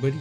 buddy.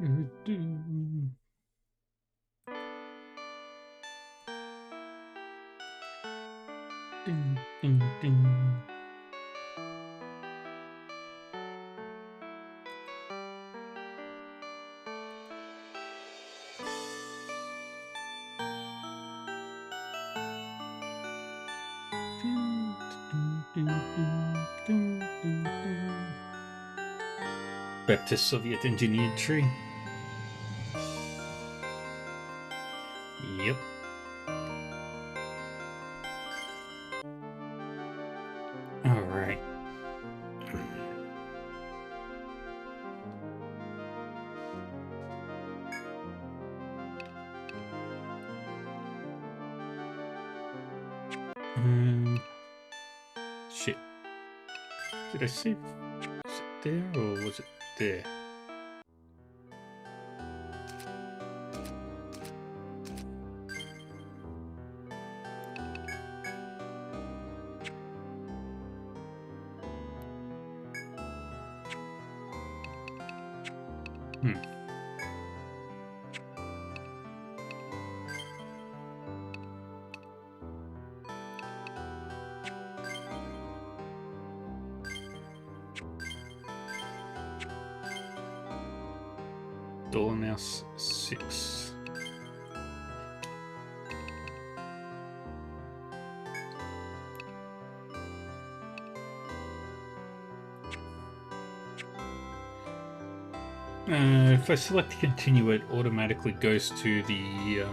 Ding, ding, ding. Baptist Soviet engineered tree. Yep. All right. Shit. Did I save? Was it there or was it there? Dormouse 6. If I select continue, it automatically goes to the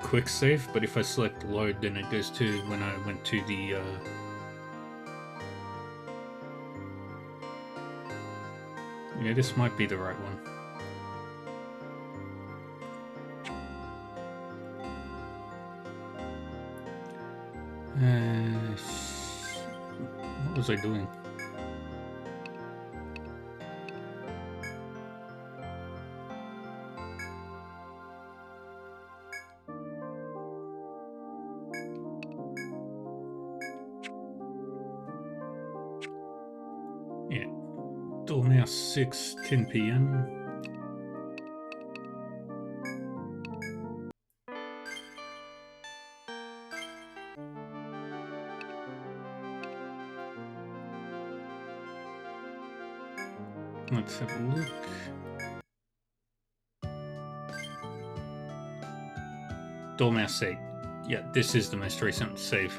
quick save, but if I select load, then it goes to when I went to the yeah, this might be the right one. What was I doing? Yeah, Dormouse 6, 10 p.m. Let's have a look. Dormouse 8. Yeah, this is the most recent save.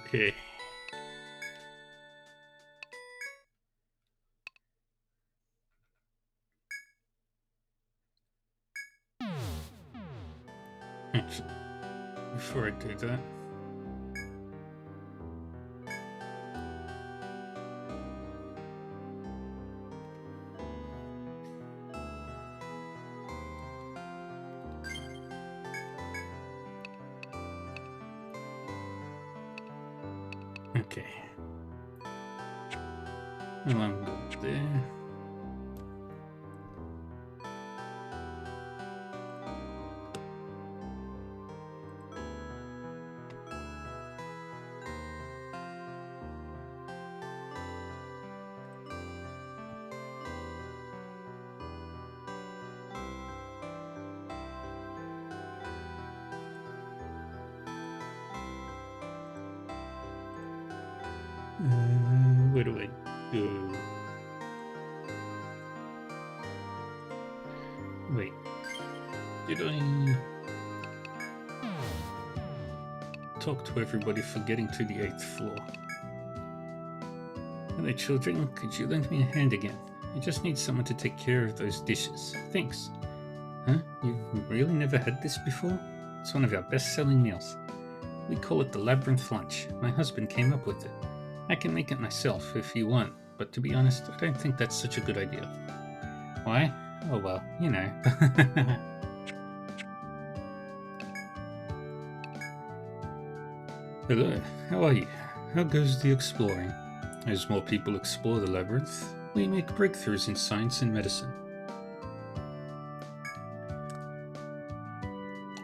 Okay. Actually, before I do that, okay. Well, I'm good there. Where do I go? Wait, did I talk to everybody for getting to the 8th floor? Hello children, could you lend me a hand again? I just need someone to take care of those dishes. Thanks. Huh? You've really never had this before? It's one of our best-selling meals. We call it the Labyrinth Lunch. My husband came up with it. I can make it myself if you want, but to be honest, I don't think that's such a good idea. Why? Oh well, you know. Hello, how are you? How goes the exploring? As more people explore the labyrinth, we make breakthroughs in science and medicine.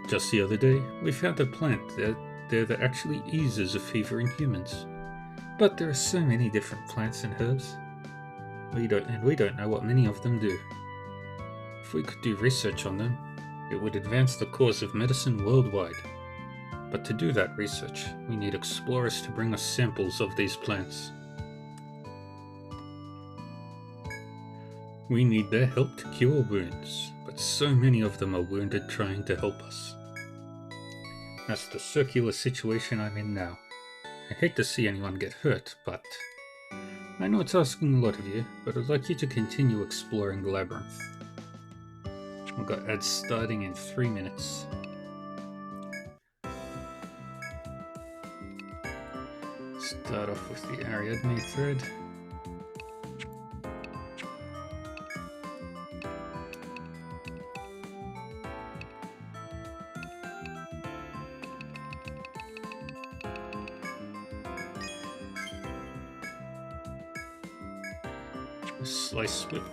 Just the other day, we found a plant that actually eases a fever in humans. But there are so many different plants and herbs. We don't know what many of them do. If we could do research on them, it would advance the cause of medicine worldwide. But to do that research, we need explorers to bring us samples of these plants. We need their help to cure wounds, but so many of them are wounded trying to help us. That's the circular situation I'm in now. I hate to see anyone get hurt, but I know it's asking a lot of you, but I'd like you to continue exploring the labyrinth. We've got ads starting in 3 minutes. Start off with the Ariadne thread. Slice whip.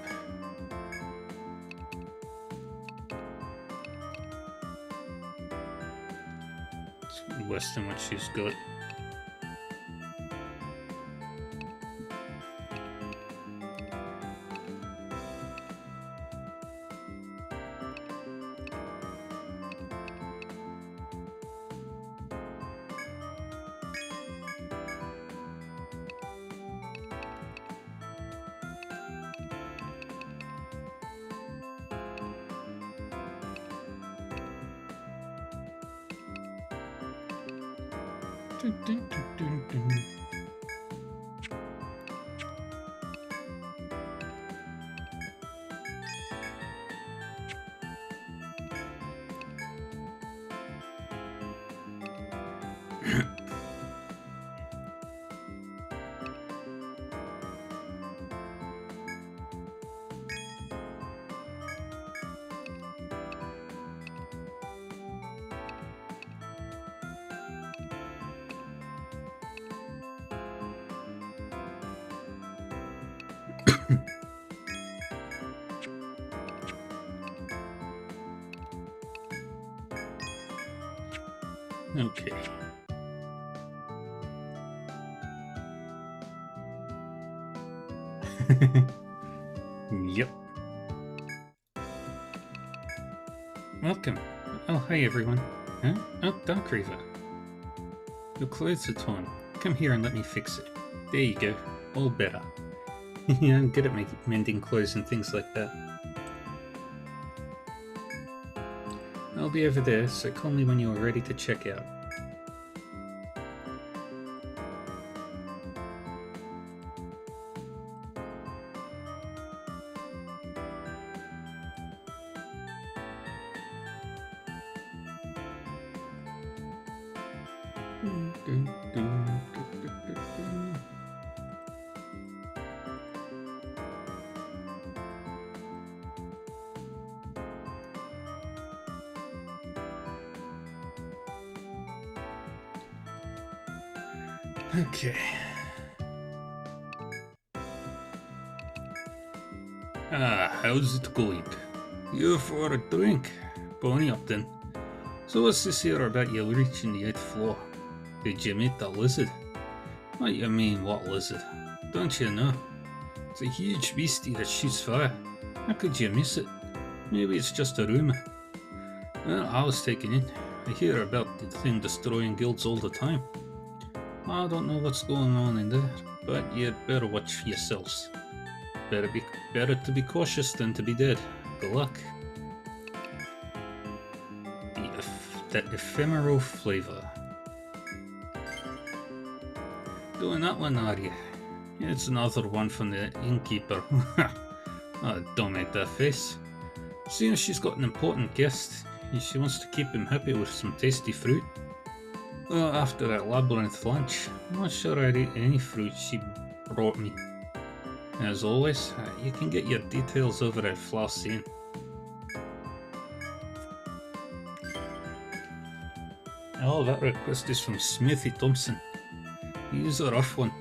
It's less than what she's got. Okay. Yep. Welcome. Oh, hi everyone. Huh? Oh, Dark Reaver. Your clothes are torn. Come here and let me fix it. There you go. All better. Yeah, I'm good at mending clothes and things like that. I'll be over there, so call me when you're ready to check out. Okay. How's it going? You for a drink? Pony up then. So what's this here about you reaching the 8th floor? Did you meet that lizard? What you mean, what lizard? Don't you know? It's a huge beastie that shoots fire. How could you miss it? Maybe it's just a rumour. Well, I was taken in. I hear about the thing destroying guilds all the time. I don't know what's going on in there, but you'd better watch for yourselves. Better to be cautious than to be dead. Good luck. That ephemeral flavour. Doing that one, are you? It's another one from the innkeeper. Oh, don't make that face. Seeing as she's got an important guest, and she wants to keep him happy with some tasty fruit. Well, after that labyrinth lunch, I'm not sure I'd eat any fruit she brought me. As always, you can get your details over at Floss Inn. Oh, that request is from Smithy Thompson. He's a rough one.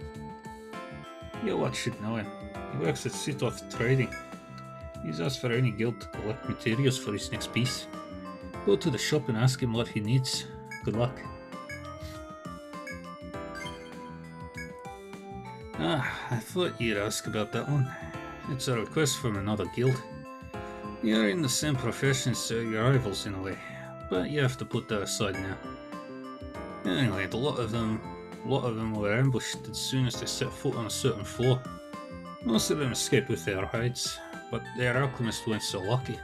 You lot should know him. He works at Sitoth Trading. He's asked for any guild to collect materials for his next piece. Go to the shop and ask him what he needs. Good luck. I thought you'd ask about that one. It's a request from another guild. You're in the same profession, so you're rivals in a way, but you have to put that aside now. Anyway, a lot of them were ambushed as soon as they set foot on a certain floor. Most of them escaped with their hides, but their alchemist weren't so lucky.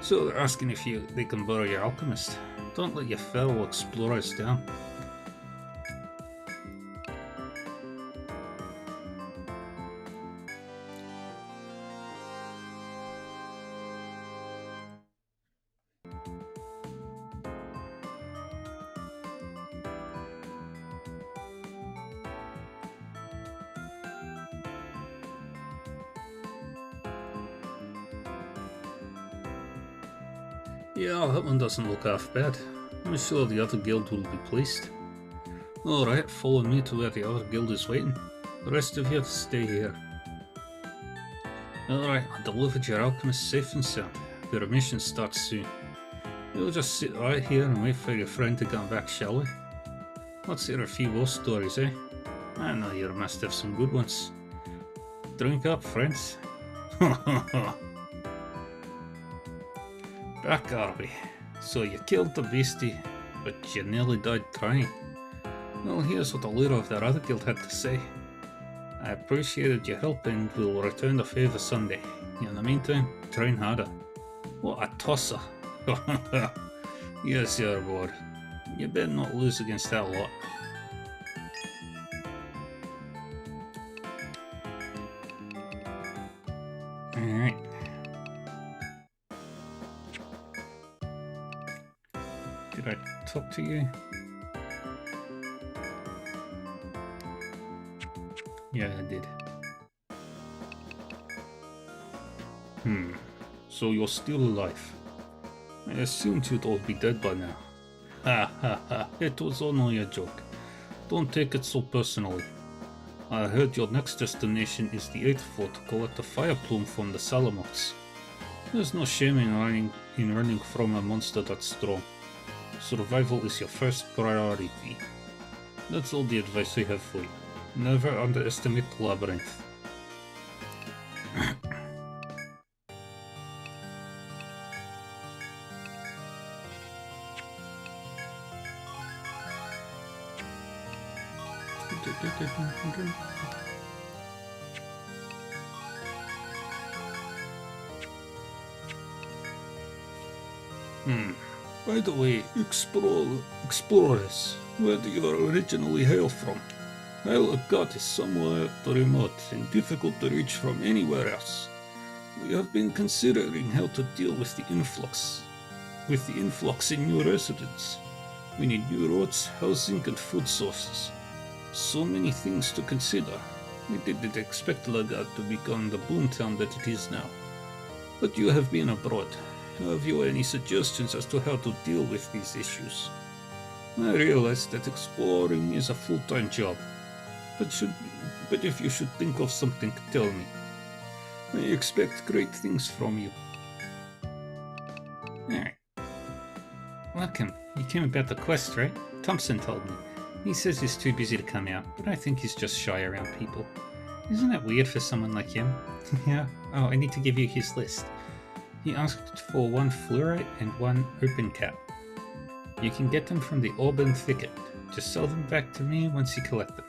So they're asking if they can borrow your alchemist. Don't let your fellow explorers down. Yeah, that one doesn't look half bad. I'm sure the other guild will be pleased. Alright, follow me to where the other guild is waiting. The rest of you stay here. Alright, I delivered your alchemist safe and sound. Their mission starts soon. We'll just sit right here and wait for your friend to come back, shall we? Let's hear a few more stories, eh? I know you must have some good ones. Drink up, friends. Back are we. So you killed the beastie, but you nearly died trying. Well, here's what the leader of that other guild had to say. I appreciated your help and will return the favour Sunday. In the meantime, train harder. What a tosser. Yes, your reward. You better not lose against that lot. Alright. Did I talk to you? Yeah, I did. So you're still alive. I assumed you'd all be dead by now. Ha ha ha, it was only a joke. Don't take it so personally. I heard your next destination is the 8th floor to collect a fire plume from the Salamots. There's no shame in running from a monster that's strong. Survival is your first priority. That's all the advice I have for you. Never underestimate the labyrinth. By the way, explorers, where do you originally hail from? Isle of God is somewhat remote and difficult to reach from anywhere else. We have been considering how to deal with the influx in new residents. We need new roads, housing, and food sources. So many things to consider. We didn't expect Lagard to become the boomtown that it is now. But you have been abroad. Have you any suggestions as to how to deal with these issues? I realize that exploring is a full-time job, but if you should think of something, tell me. I expect great things from you. Alright. Welcome. You came about the quest, right? Thompson told me. He says he's too busy to come out, but I think he's just shy around people. Isn't that weird for someone like him? Yeah. Oh, I need to give you his list. He asked for 1 fluorite and 1 open cap. You can get them from the Auburn Thicket. Just sell them back to me once you collect them.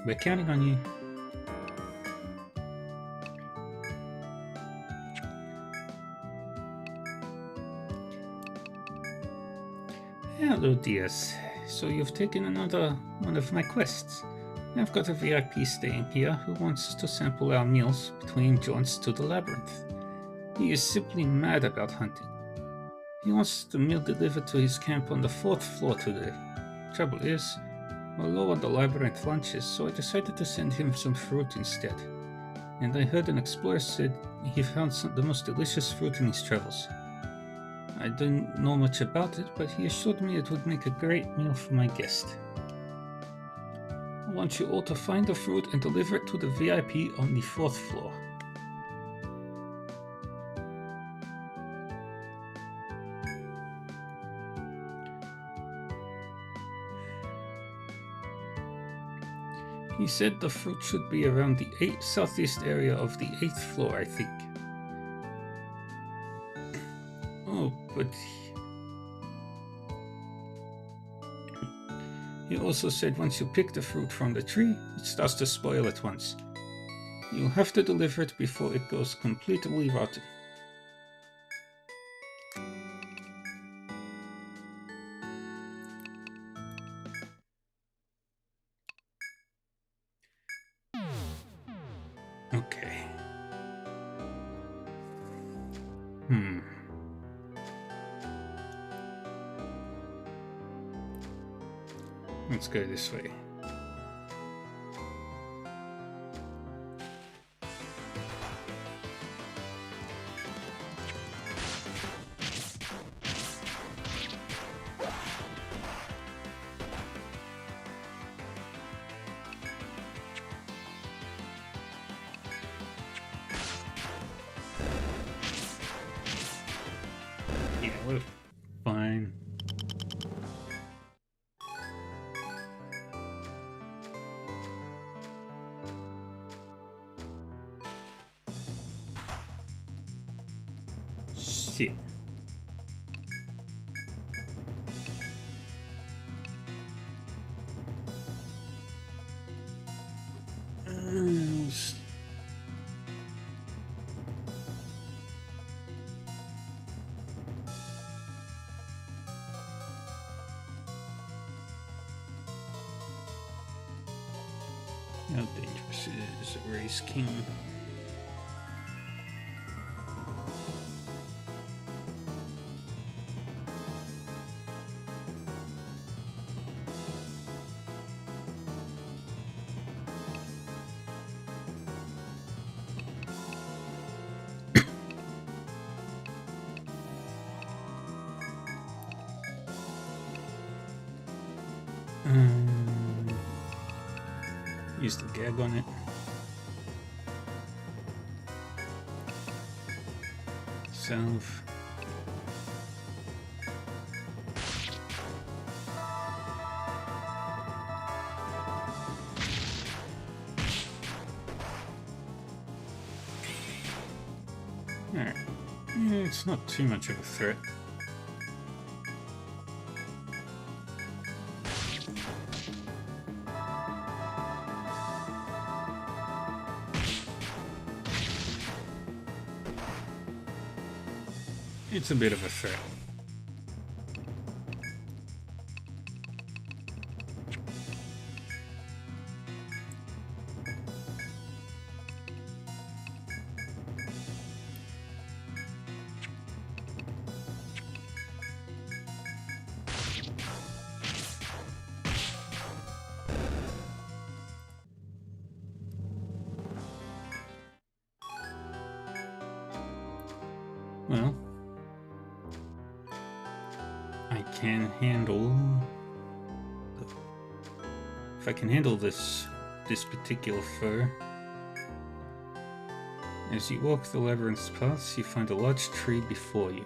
We're counting on you. Hello, Diaz. So you've taken another one of my quests. I've got a VIP staying here who wants to sample our meals between jaunts to the labyrinth. He is simply mad about hunting. He wants the meal delivered to his camp on the 4th floor today. Trouble is, we're low on the labyrinth lunches, so I decided to send him some fruit instead. And I heard an explorer said he found the most delicious fruit in his travels. I don't know much about it, but he assured me it would make a great meal for my guest. I want you all to find the fruit and deliver it to the VIP on the 4th floor. He said the fruit should be around the southeast area of the 8th floor, I think. Oh, but he also said once you pick the fruit from the tree, it starts to spoil at once. You'll have to deliver it before it goes completely rotten. Okay. Let's go this way. Yeah, we're fine. Shit. How dangerous is a race king? Use the gag on it. Salve. Alright. Yeah, it's not too much of a threat. It's a bit of a threat. can handle... If I can handle this particular foe... As you walk the labyrinth's paths, you find a large tree before you.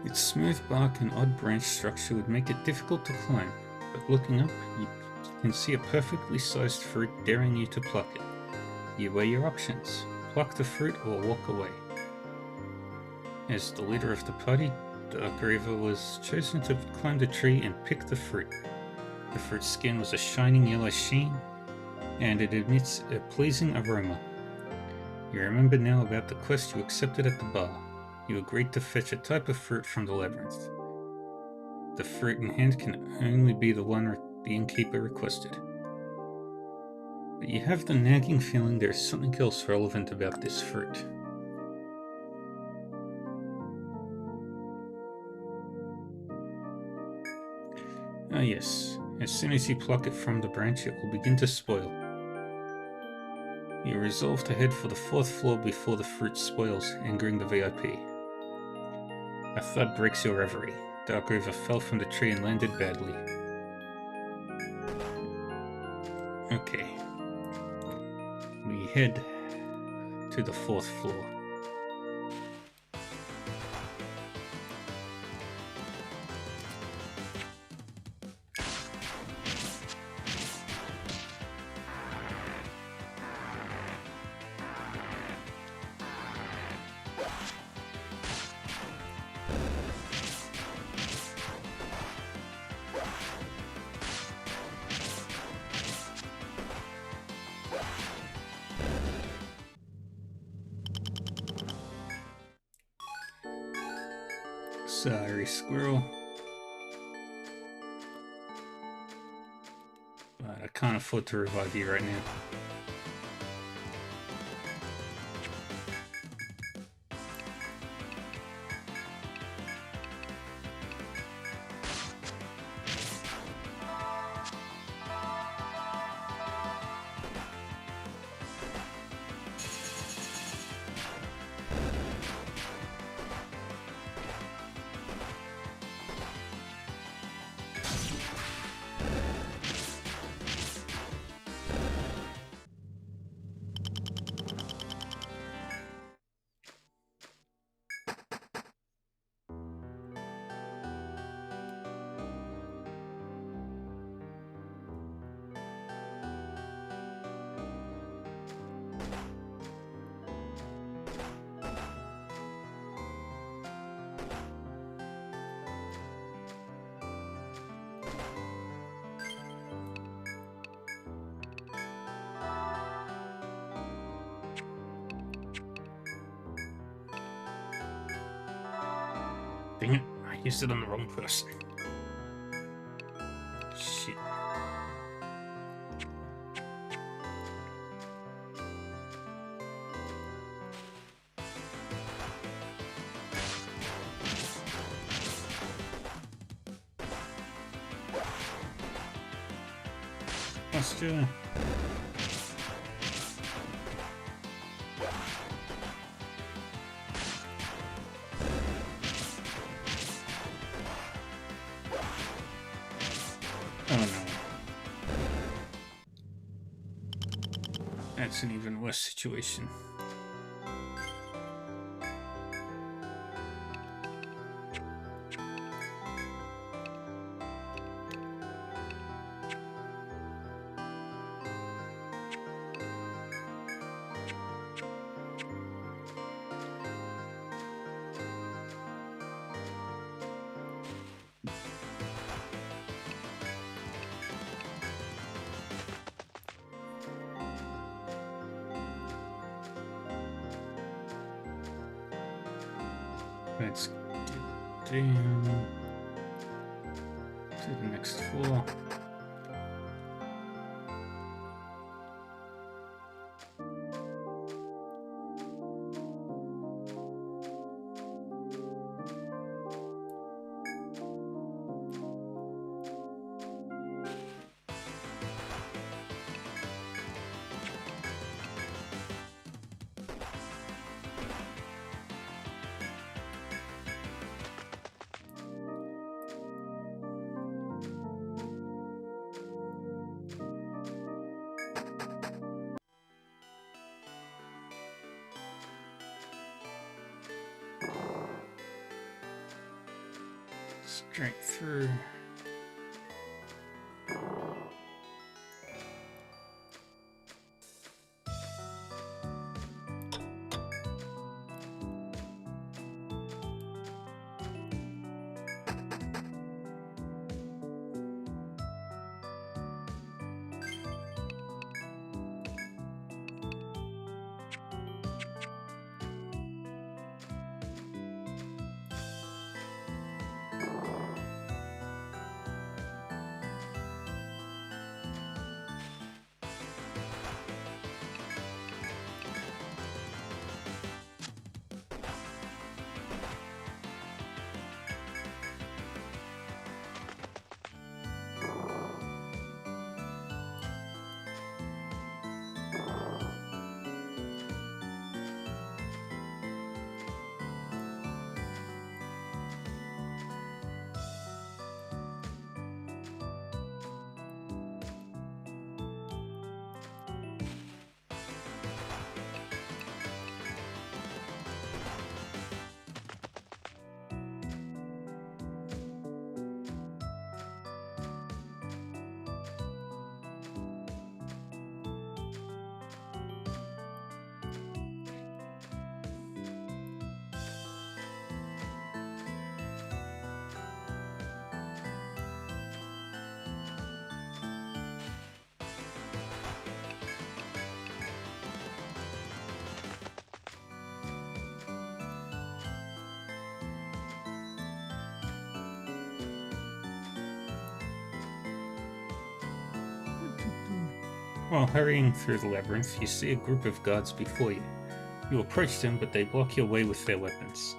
Its smooth bark and odd branch structure would make it difficult to climb, but looking up, you can see a perfectly sized fruit daring you to pluck it. You weigh your options: pluck the fruit or walk away. As the leader of the party, Darkriver was chosen to climb the tree and pick the fruit. The fruit's skin was a shining yellow sheen, and it emits a pleasing aroma. You remember now about the quest you accepted at the bar. You agreed to fetch a type of fruit from the labyrinth. The fruit in hand can only be the one the innkeeper requested. But you have the nagging feeling there is something else relevant about this fruit. Ah yes, as soon as you pluck it from the branch, it will begin to spoil. You resolve to head for the 4th floor before the fruit spoils, angering the VIP. A thud breaks your reverie. Darkriver fell from the tree and landed badly. Okay. We head to the 4th floor. Sorry, squirrel. But I can't afford to revive you right now. Dang it, I used it on the wrong person. Shit. Let's do it. Oh no. That's an even worse situation. Let's get down to the next floor. Straight through. While hurrying through the labyrinth, you see a group of guards before you. You approach them, but they block your way with their weapons.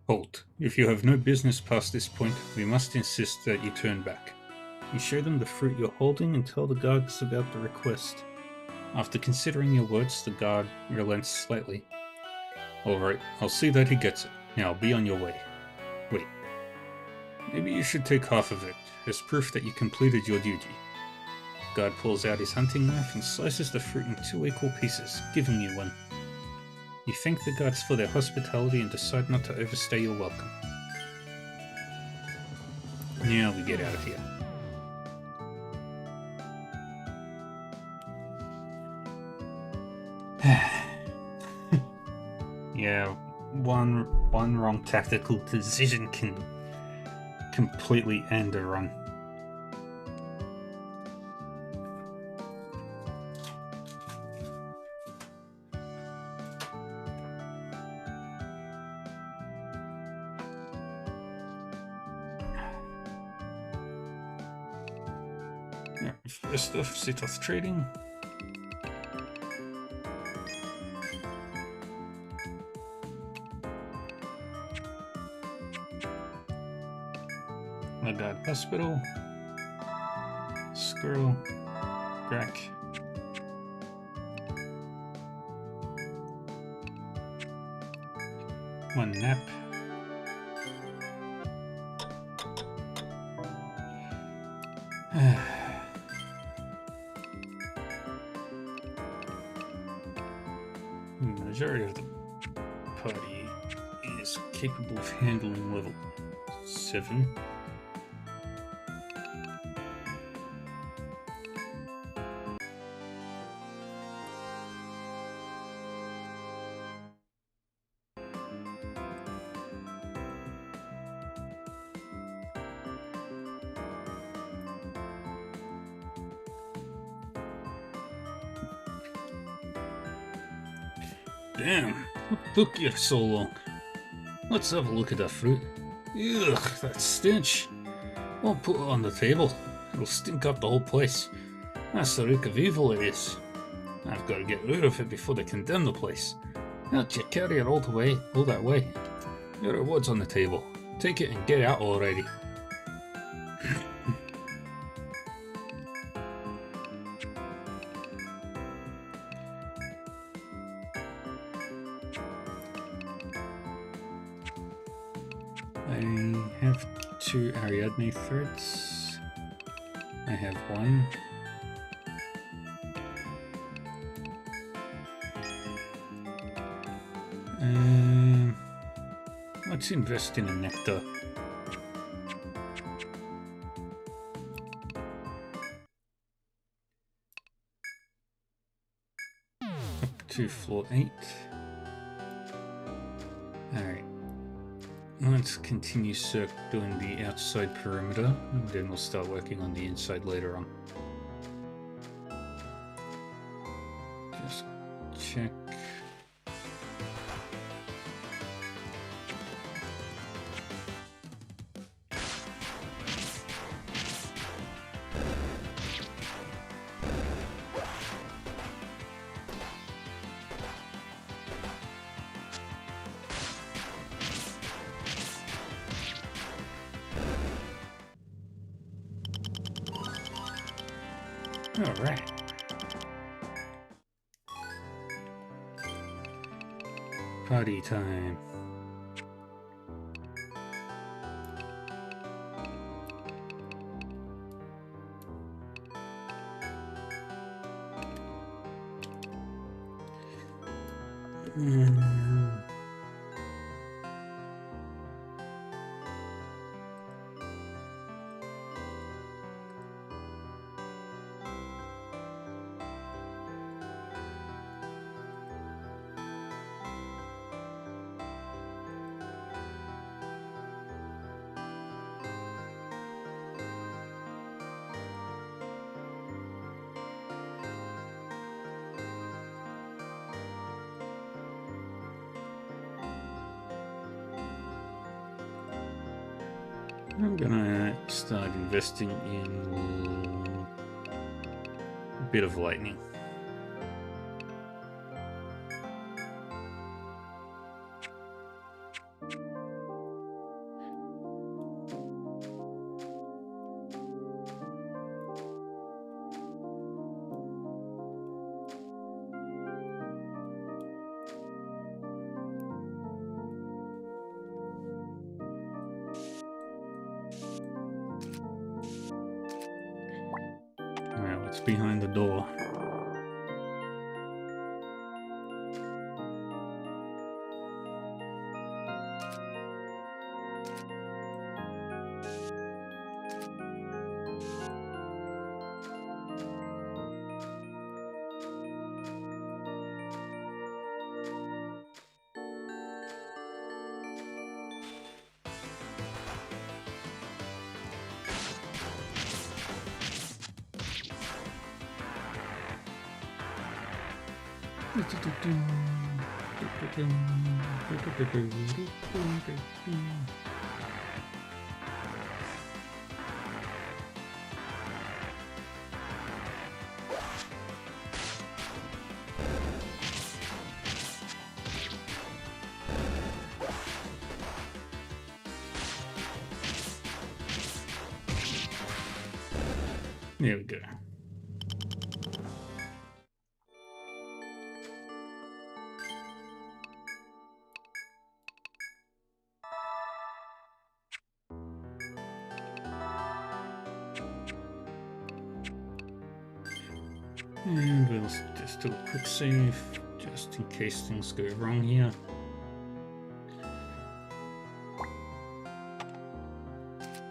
Halt. If you have no business past this point, we must insist that you turn back. You show them the fruit you're holding and tell the guards about the request. After considering your words, the guard relents slightly. Alright, I'll see that he gets it. Now be on your way. Wait. Maybe you should take half of it, as proof that you completed your duty. The guard pulls out his hunting knife and slices the fruit in 2 equal pieces, giving you one. You thank the guards for their hospitality and decide not to overstay your welcome. Now we get out of here. Yeah, one wrong tactical decision can completely end a run. First off, set off trading. Lagarde Hospital. Squirrel. Crack. One nap. The majority of the party is capable of handling level 7. Damn, what took you so long? Let's have a look at that fruit. Ugh, that stench. Won't put it on the table. It'll stink up the whole place. That's the reek of evil it is. I've got to get rid of it before they condemn the place. How'd you carry it all that way? Your reward's on the table. Take it and get out already. I have 2 Ariadne threads. I have 1. Let's invest in a nectar. to floor 8. Alright. Let's continue doing the outside perimeter, and then we'll start working on the inside later on. Just check. Alright. Party time. I'm gonna start investing in a bit of lightning. What's behind the door? There we go. And we'll just do a quick save, just in case things go wrong here.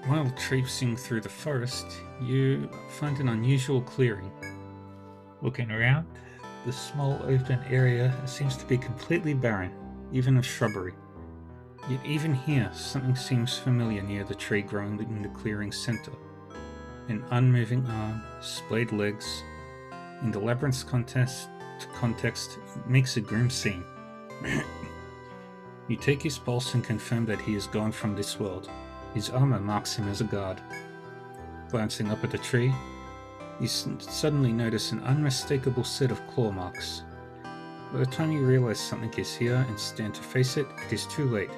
While traipsing through the forest, you find an unusual clearing. Looking around, the small open area seems to be completely barren, even of shrubbery. Yet even here, something seems familiar near the tree growing in the clearing's center. An unmoving arm, splayed legs. In the labyrinth's context, it makes a grim scene. You take his pulse and confirm that he is gone from this world. His armor marks him as a guard. Glancing up at the tree, you suddenly notice an unmistakable set of claw marks. By the time you realize something is here and stand to face it, it is too late.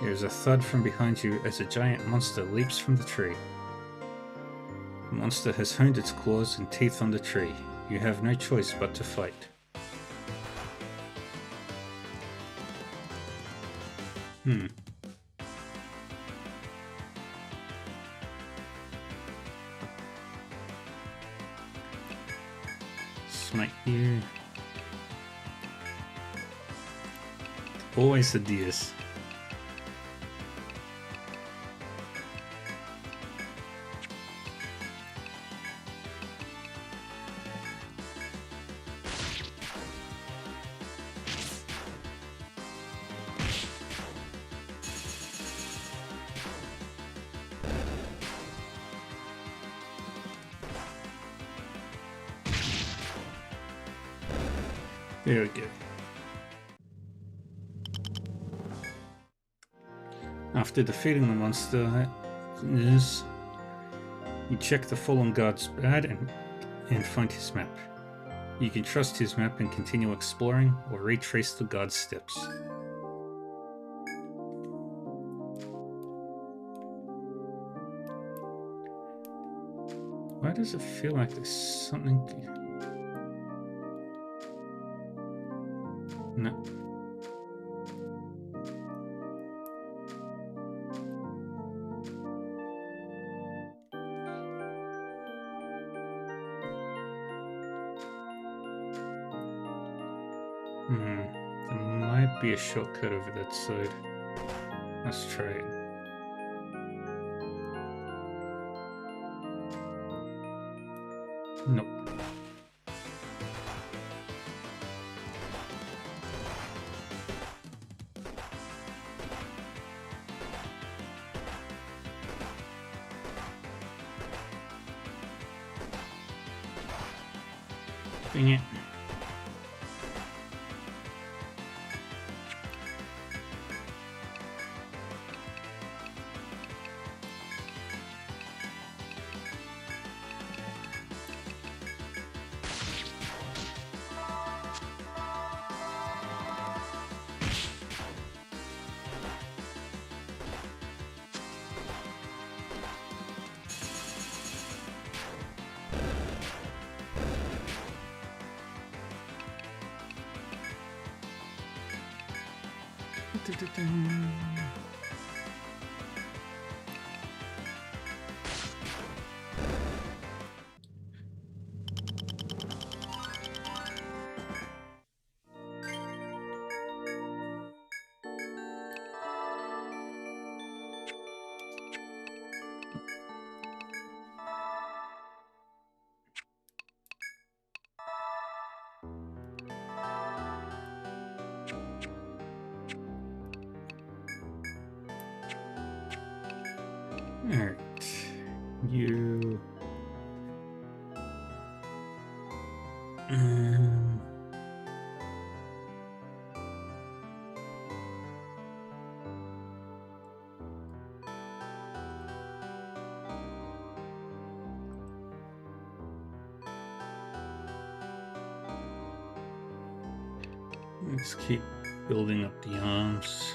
There is a thud from behind you as a giant monster leaps from the tree. The monster has honed its claws and teeth on the tree. You have no choice but to fight. Smite you. Always the DS. There we go. After defeating the monster, you check the fallen guard's pad and find his map. You can trust his map and continue exploring, or retrace the guard's steps. Why does it feel like there's something... No. There might be a shortcut over that side. Let's try it. Nope. Dang it. Alright, you... Let's keep building up the arms.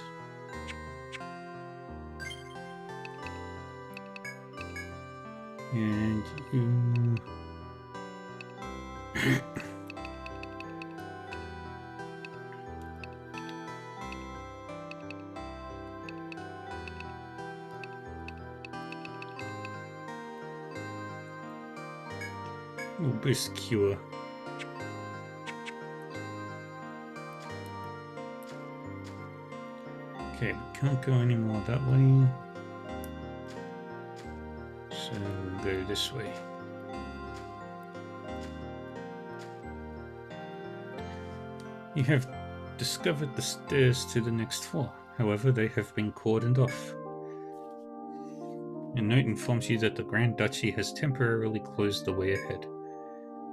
And you... boost cure. Okay, we can't go any more that way. So we'll go this way. You have discovered the stairs to the next floor. However, they have been cordoned off. A note informs you that the Grand Duchy has temporarily closed the way ahead.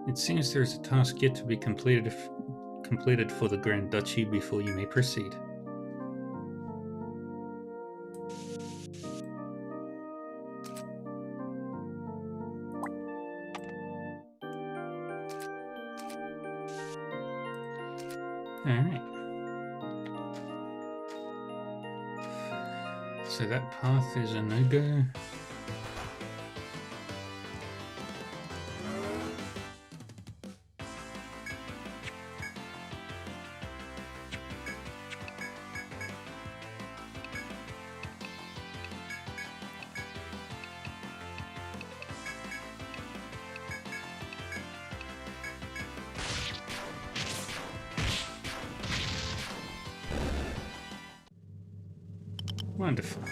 It seems there is a task yet to be completed for the Grand Duchy before you may proceed. Alright. So that path is a no-go. Wonderful.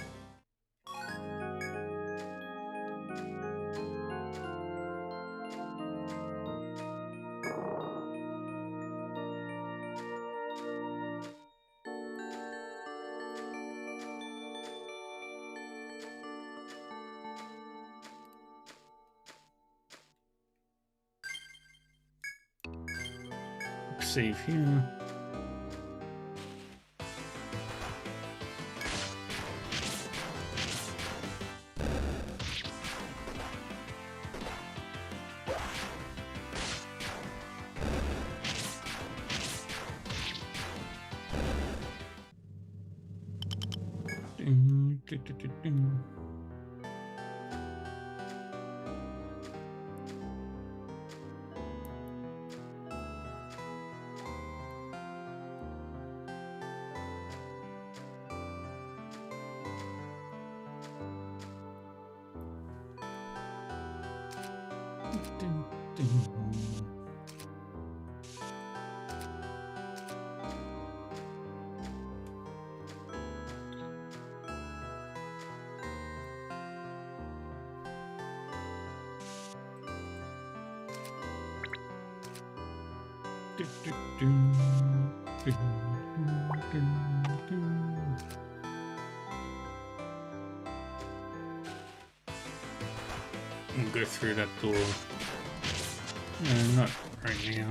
save here. We'll go through that door. Not right now.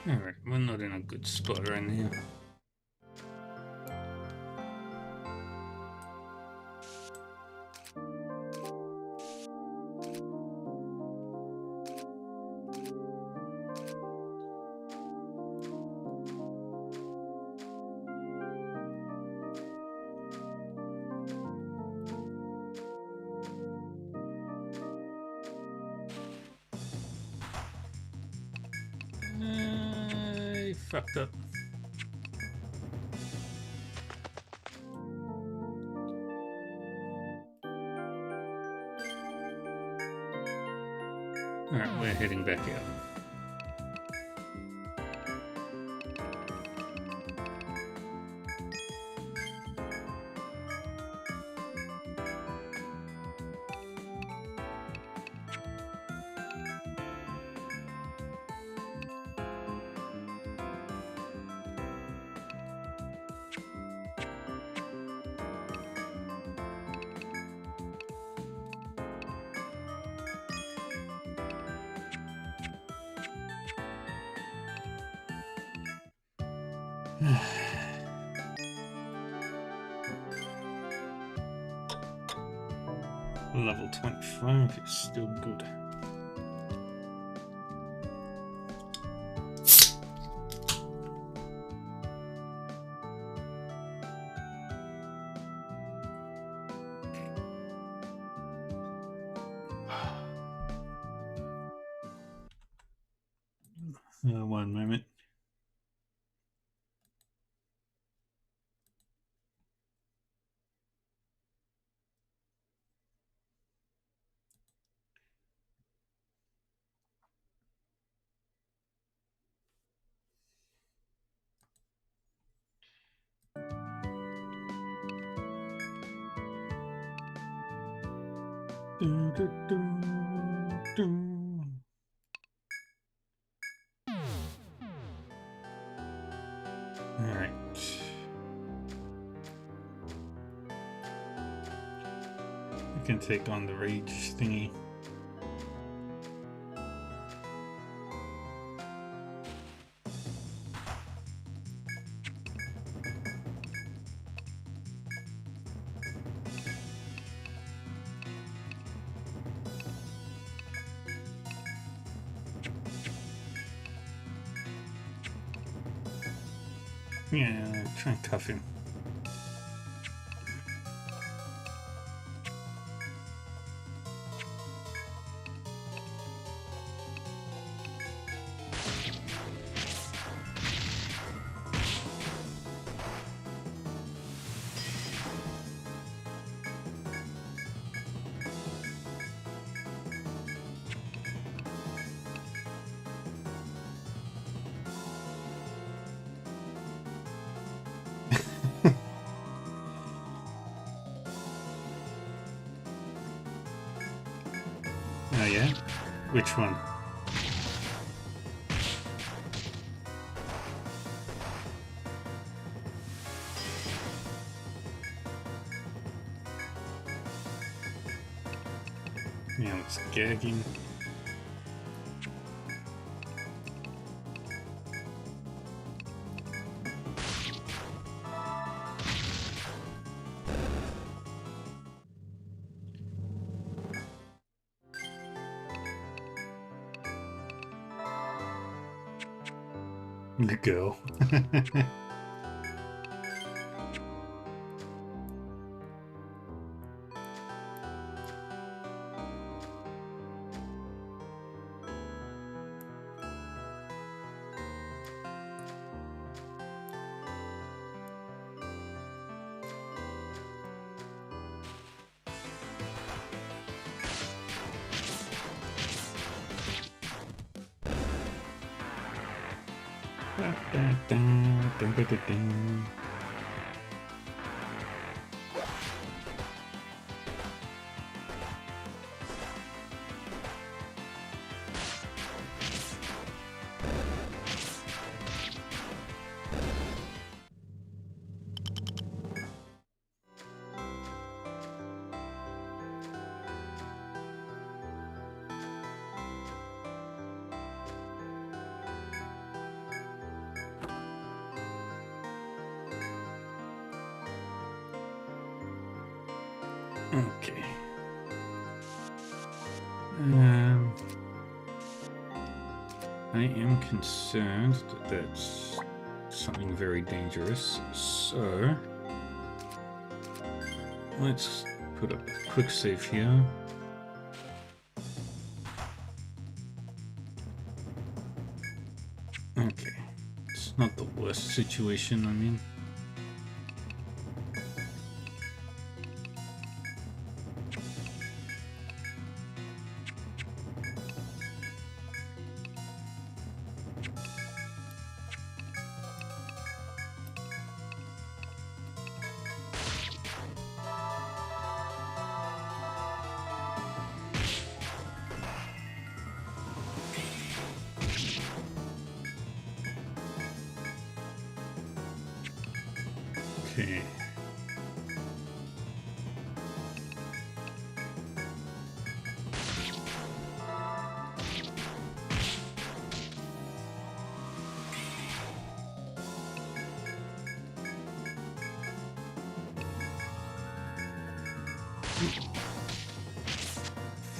Alright, we're not in a good spot right now. Fucked up. Alright, we're heading back out. Level 25 is still good. One moment. Alright. We can take on the rage thingy. Yeah, try and cuff him. Oh yeah? Which one? Yeah, it's gagging. The girl. Okay. I am concerned that that's something very dangerous, so let's put up a quick save here. Okay, it's not the worst situation I'm in. Okay.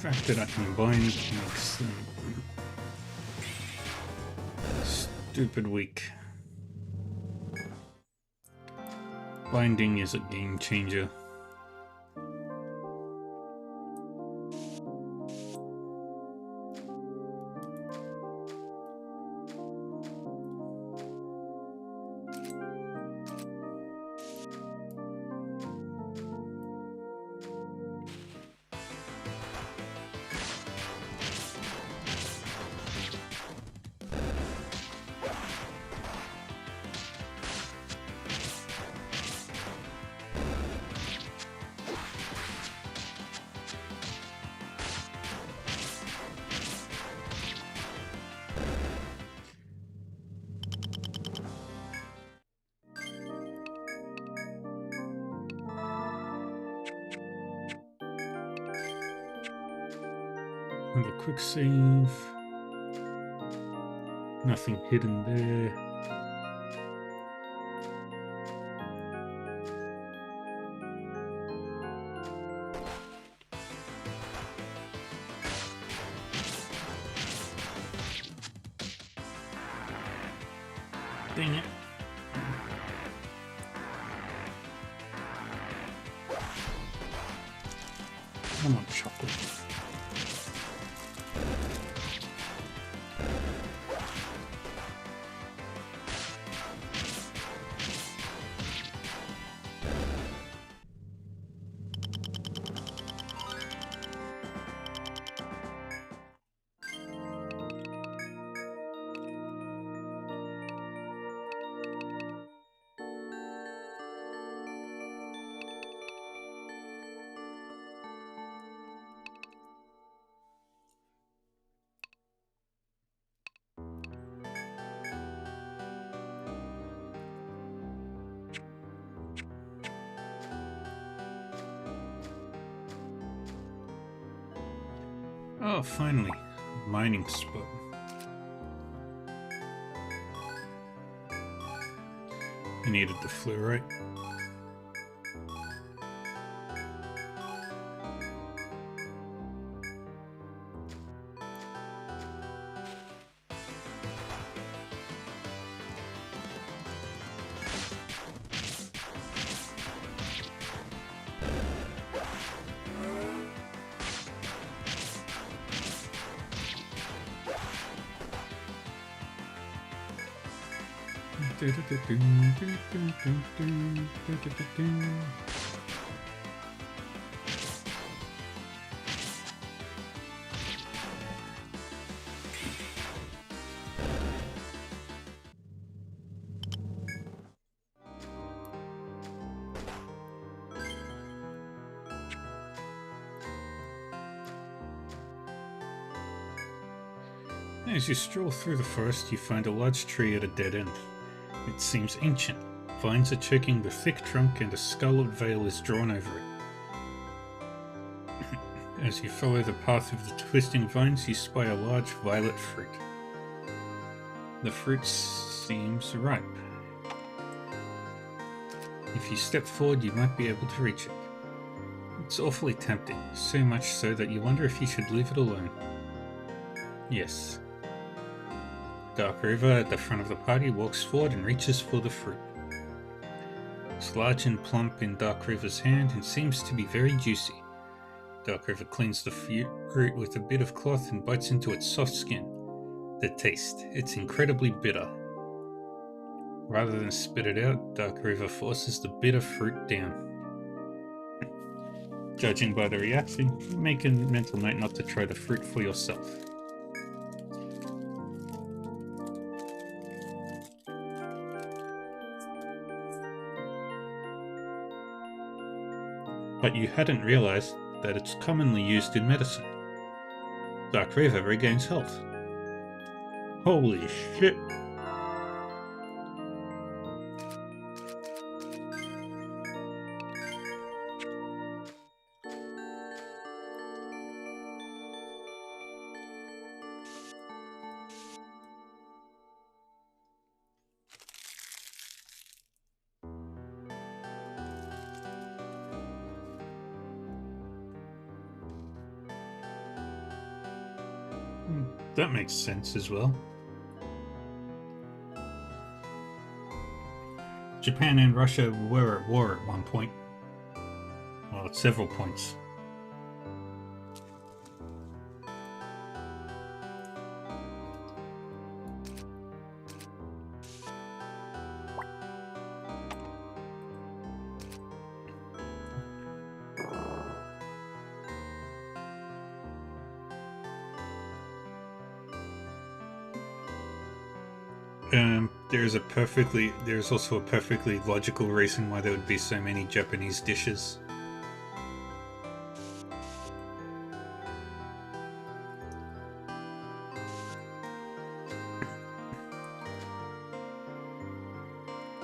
The fact that I can bind makes them stupid weak. Binding is a game changer. Have a quick save. Nothing hidden there. Dang it. Come on, chocolate. Oh, finally. Mining spot. You needed the fluorite. As you stroll through the forest, you find a large tree at a dead end. It seems ancient. Vines are choking the thick trunk and a scarlet veil is drawn over it. As you follow the path of the twisting vines, you spy a large violet fruit. The fruit seems ripe. If you step forward, you might be able to reach it. It's awfully tempting, so much so that you wonder if you should leave it alone. Yes. Dark River at the front of the party walks forward and reaches for the fruit. It's large and plump in Dark River's hand and seems to be very juicy. Dark River cleans the fruit with a bit of cloth and bites into its soft skin. The taste, it's incredibly bitter. Rather than spit it out, Dark River forces the bitter fruit down. Judging by the reaction, make a mental note not to try the fruit for yourself. But you hadn't realized that it's commonly used in medicine. Dark River regains health. Holy shit! That makes sense as well. Japan and Russia were at war at one point. Well, at several points. There's also a perfectly logical reason why there would be so many Japanese dishes.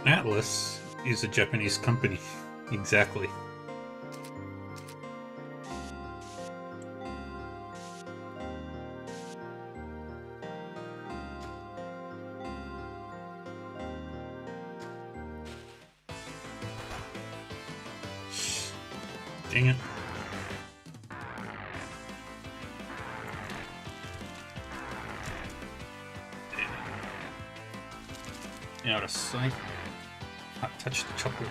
Atlas is a Japanese company. Exactly. Dang it. Out of sight. Can't touch the chocolate.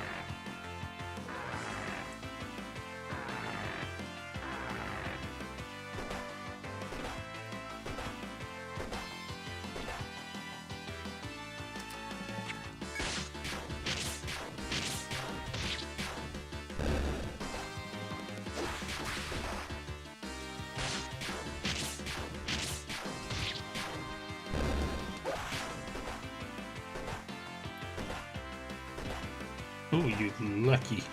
Oh, you lucky.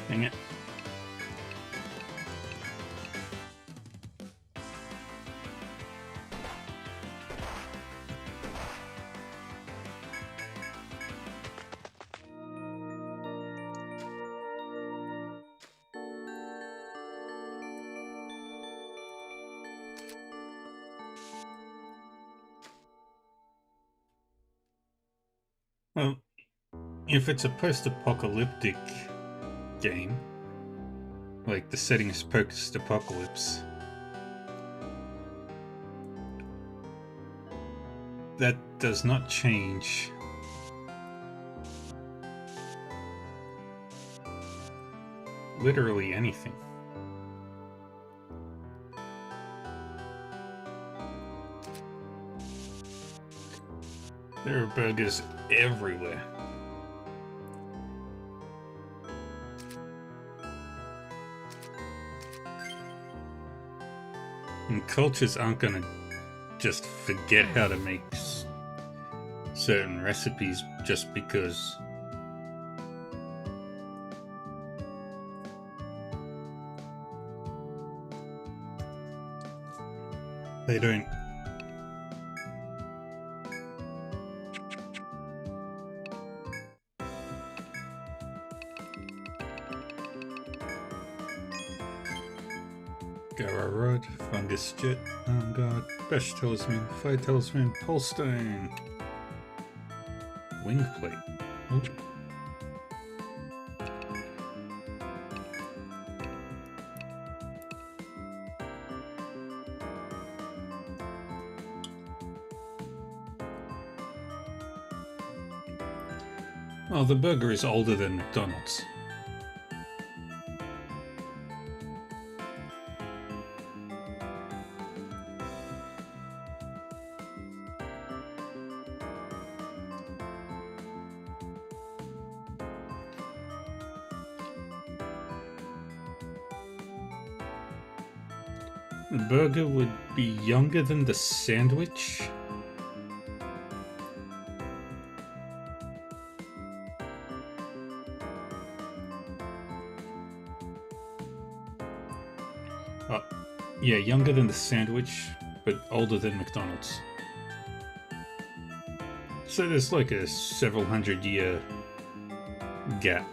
Dang it. Well, if it's a post-apocalyptic game, like the setting is post-apocalypse, that does not change literally anything. There are burgers everywhere. And cultures aren't gonna just forget how to make certain recipes just because they don't. Gara Rod, Fungus Jet, Arm Guard, Bash Talisman, Fire Talisman, Polestone, Wing Plate. Ooh. Oh, the burger is older than McDonald's. The burger would be younger than the sandwich. Oh, yeah, younger than the sandwich, but older than McDonald's. So there's like a several 100-year gap.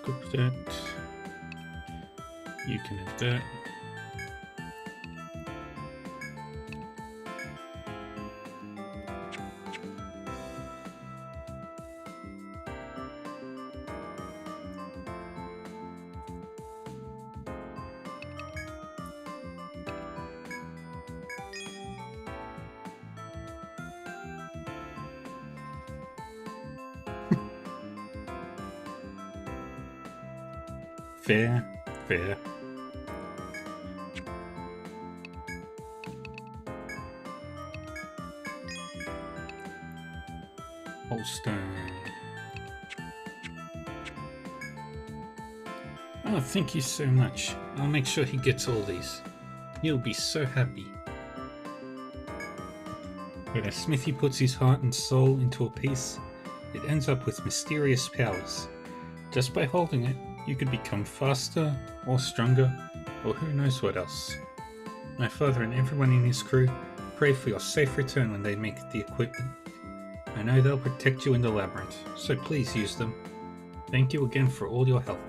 Cook that. You can have that. Fair, fair. Holstone. Oh, thank you so much. I'll make sure he gets all these. He'll be so happy. When a smithy puts his heart and soul into a piece, it ends up with mysterious powers. Just by holding it, you could become faster, or stronger, or who knows what else. My father and everyone in his crew pray for your safe return when they make the equipment. I know they'll protect you in the labyrinth, so please use them. Thank you again for all your help.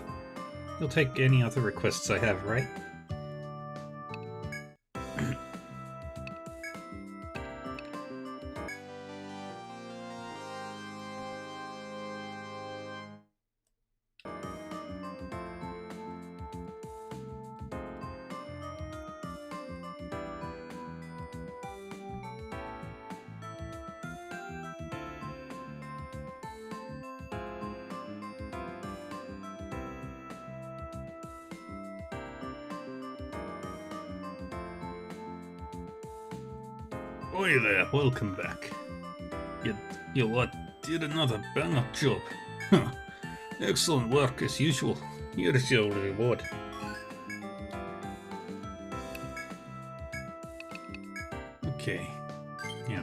You'll take any other requests I have, right? Oi there, welcome back. You lot did another bang-up job. Huh. Excellent work as usual. Here's your reward. Okay, yeah,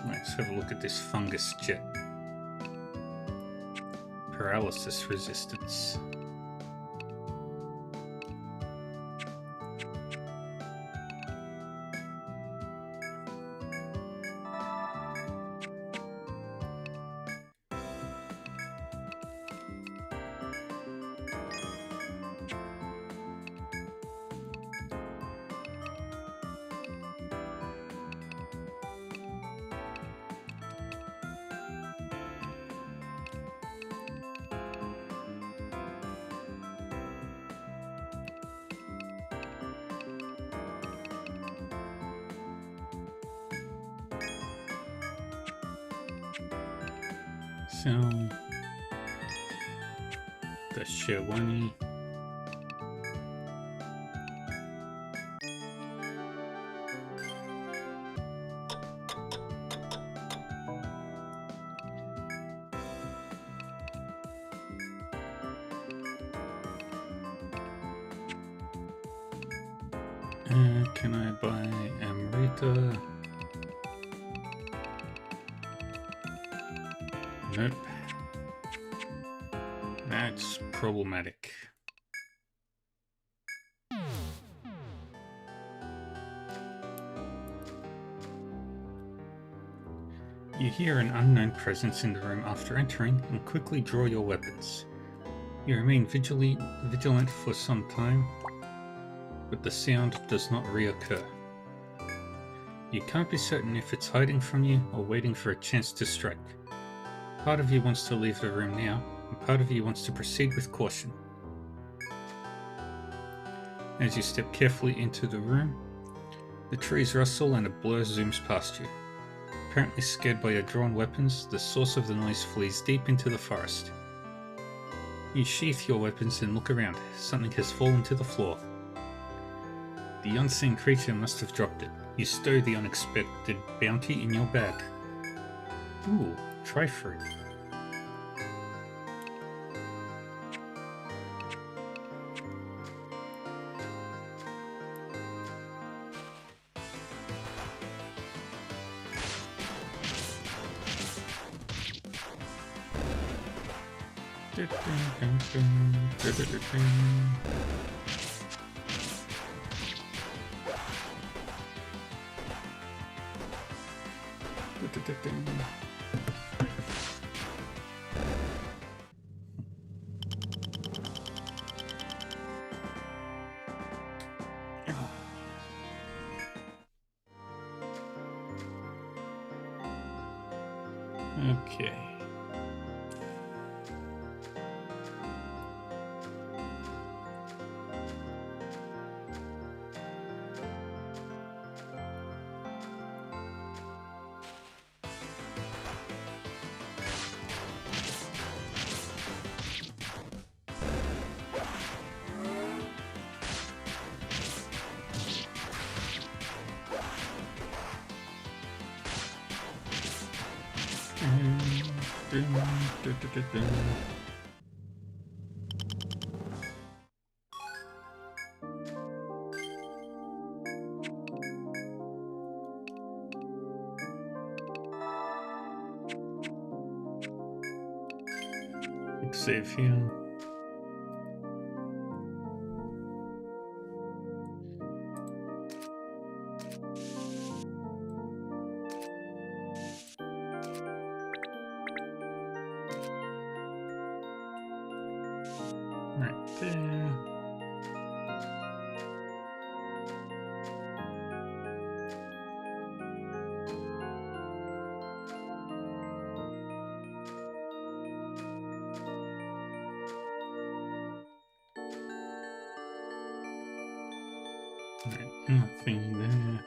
let's have a look at this fungus jet. Paralysis resistance. So, the Shawani. Can I buy Amrita? Nope. That's problematic. You hear an unknown presence in the room after entering and quickly draw your weapons. You remain vigilant for some time, but the sound does not reoccur. You can't be certain if it's hiding from you or waiting for a chance to strike. Part of you wants to leave the room now, and part of you wants to proceed with caution. As you step carefully into the room, the trees rustle and a blur zooms past you. Apparently scared by your drawn weapons, the source of the noise flees deep into the forest. You sheath your weapons and look around. Something has fallen to the floor. The unseen creature must have dropped it. You stow the unexpected bounty in your bag. Ooh, try fruit. Okay. Save here. Right there. Right, nothing there.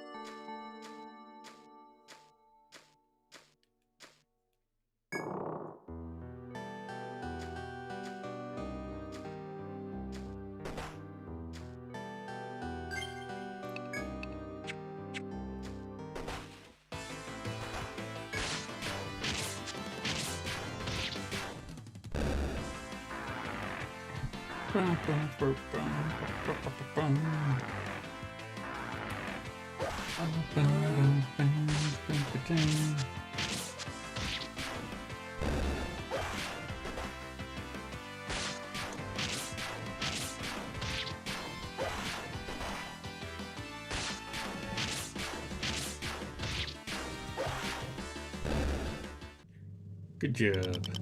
Good job.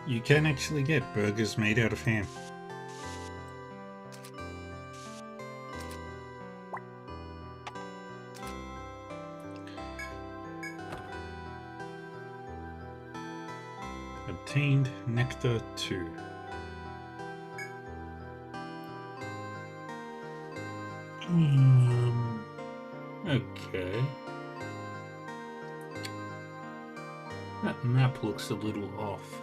You can actually get burgers made out of ham. Obtained nectar 2. Okay. That map looks a little off.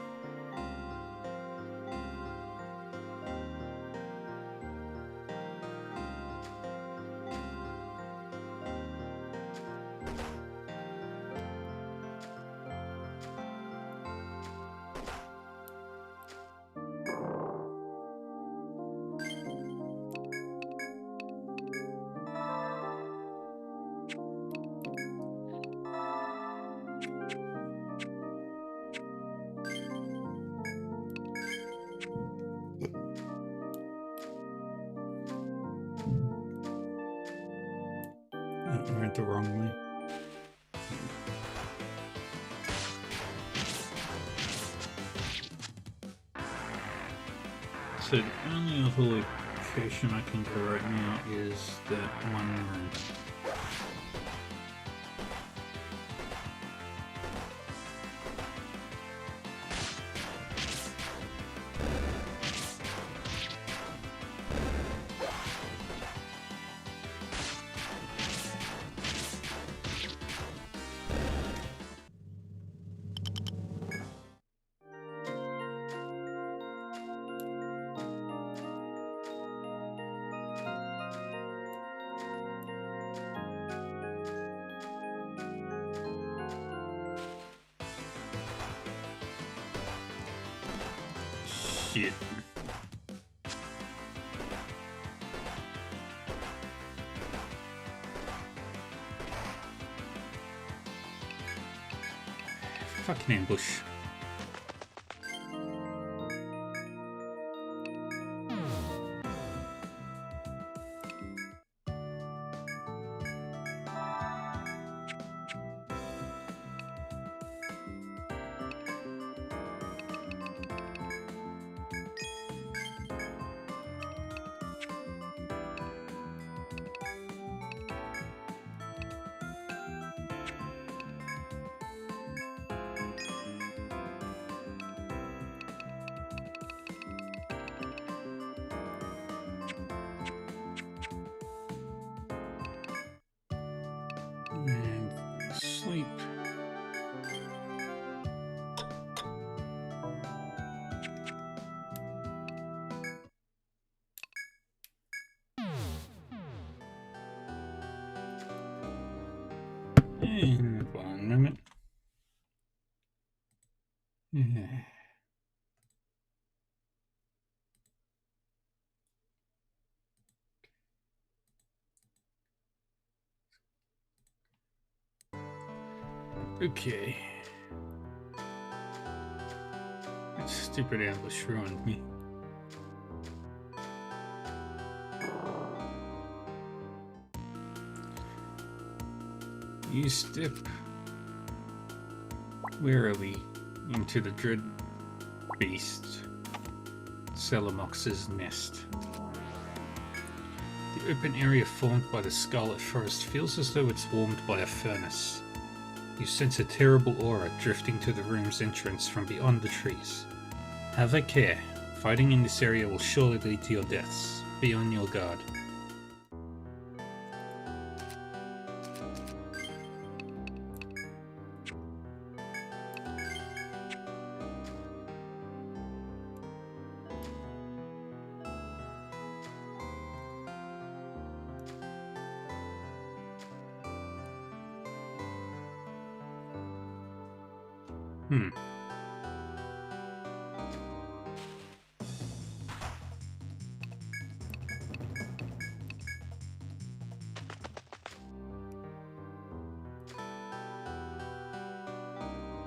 I went the wrong way. So the only other location I can go right now is that one room. Shit. Fucking ambush. And sleep. And 1 moment. Yeah. Okay. That stupid ambush ruined me. You step warily into the dread beast, Salamox's nest. The open area formed by the Scarlet Forest feels as though it's warmed by a furnace. You sense a terrible aura drifting to the room's entrance from beyond the trees. Have a care. Fighting in this area will surely lead to your deaths. Be on your guard.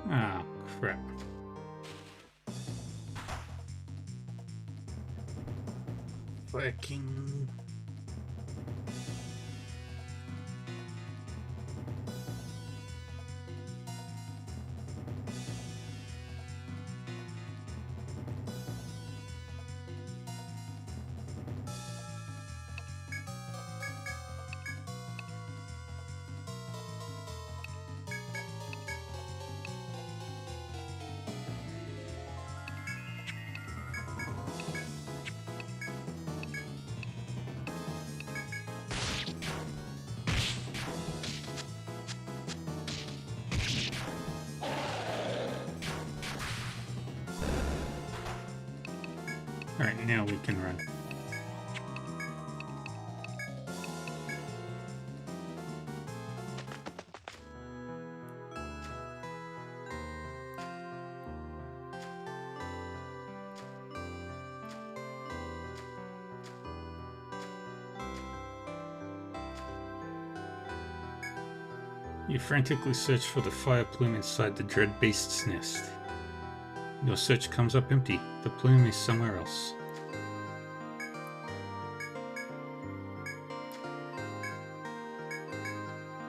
Ah, crap. Fucking... Alright, now we can run. You frantically search for the fire plume inside the dread beast's nest. Your search comes up empty. The plume is somewhere else.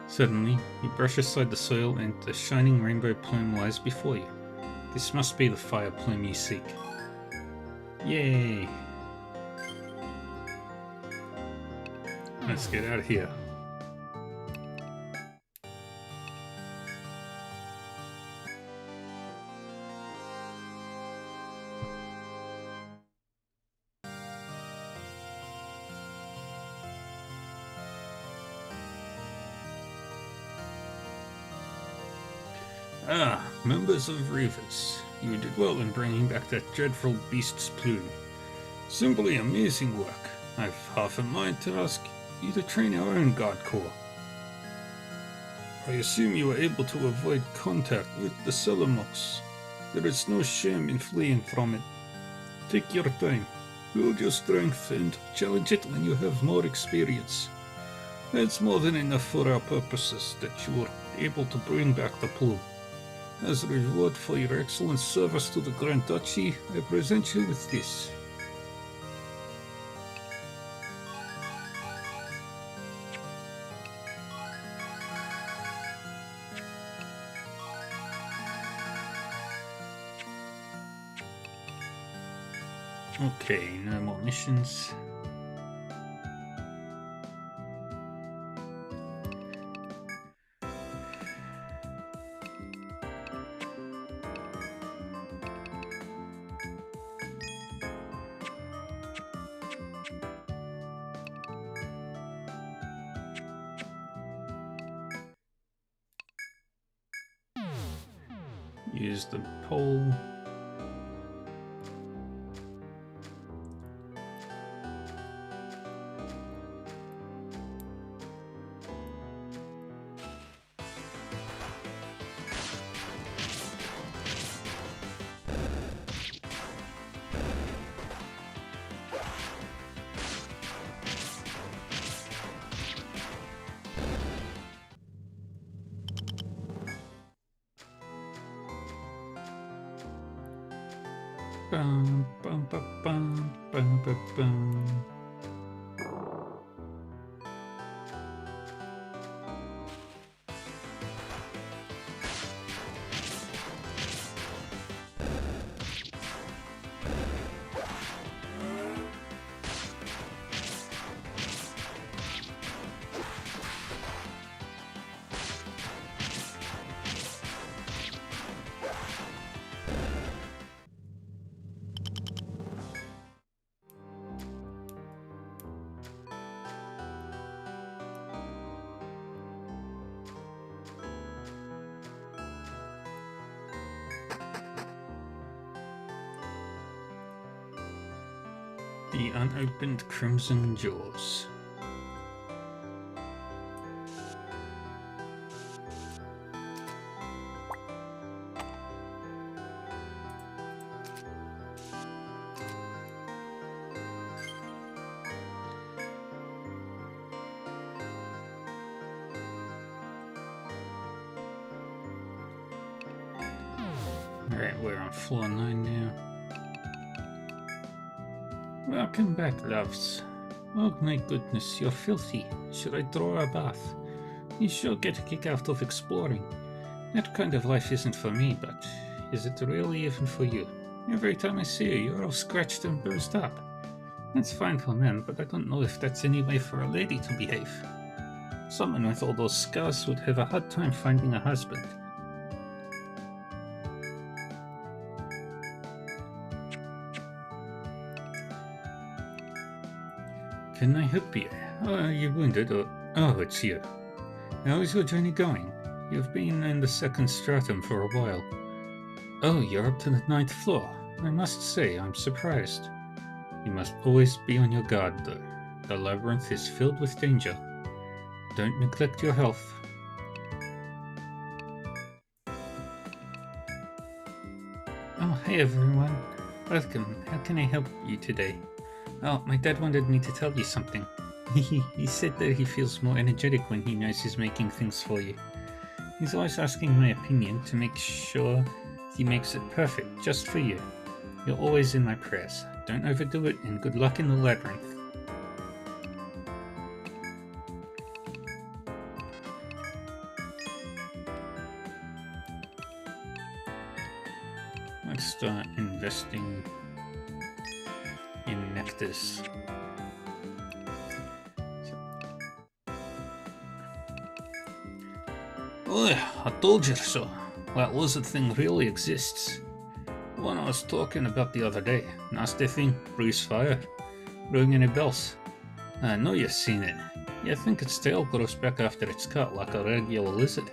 Suddenly, you brush aside the soil and a shining rainbow plume lies before you. This must be the fire plume you seek. Yay! Let's get out of here. Ah, members of Reavers, you did well in bringing back that dreadful beast's plume. Simply amazing work. I've half a mind to ask you to train our own guard corps. I assume you were able to avoid contact with the Salamox. There is no shame in fleeing from it. Take your time, build your strength, and challenge it when you have more experience. That's more than enough for our purposes that you were able to bring back the plume. As a reward for your excellent service to the Grand Duchy, I present you with this. Okay, no more missions. Use the pole. Bum, bum, bum, bum, bum, bum, bum. The unopened crimson jaws. Alright, we're on floor 9 now. Welcome back, loves. Oh my goodness, you're filthy. Should I draw a bath? You sure get a kick out of exploring. That kind of life isn't for me, but is it really even for you? Every time I see you, you're all scratched and bruised up. That's fine for men, but I don't know if that's any way for a lady to behave. Someone with all those scars would have a hard time finding a husband. Can I help you? Oh, are you wounded or... Oh, it's you. How is your journey going? You've been in the second stratum for a while. Oh, you're up to the 9th floor. I must say, I'm surprised. You must always be on your guard, though. The labyrinth is filled with danger. Don't neglect your health. Oh, hey everyone. Welcome. How can I help you today? Oh, my dad wanted me to tell you something. He said that he feels more energetic when he knows he's making things for you. He's always asking my opinion to make sure he makes it perfect, just for you. You're always in my prayers. Don't overdo it, and good luck in the labyrinth. Let's start investing in nectars. Oh, I told you so. That lizard thing really exists. The one I was talking about the other day. Nasty thing, breathes fire. Ring any bells? I know you've seen it. You think its tail grows back after it's cut like a regular lizard.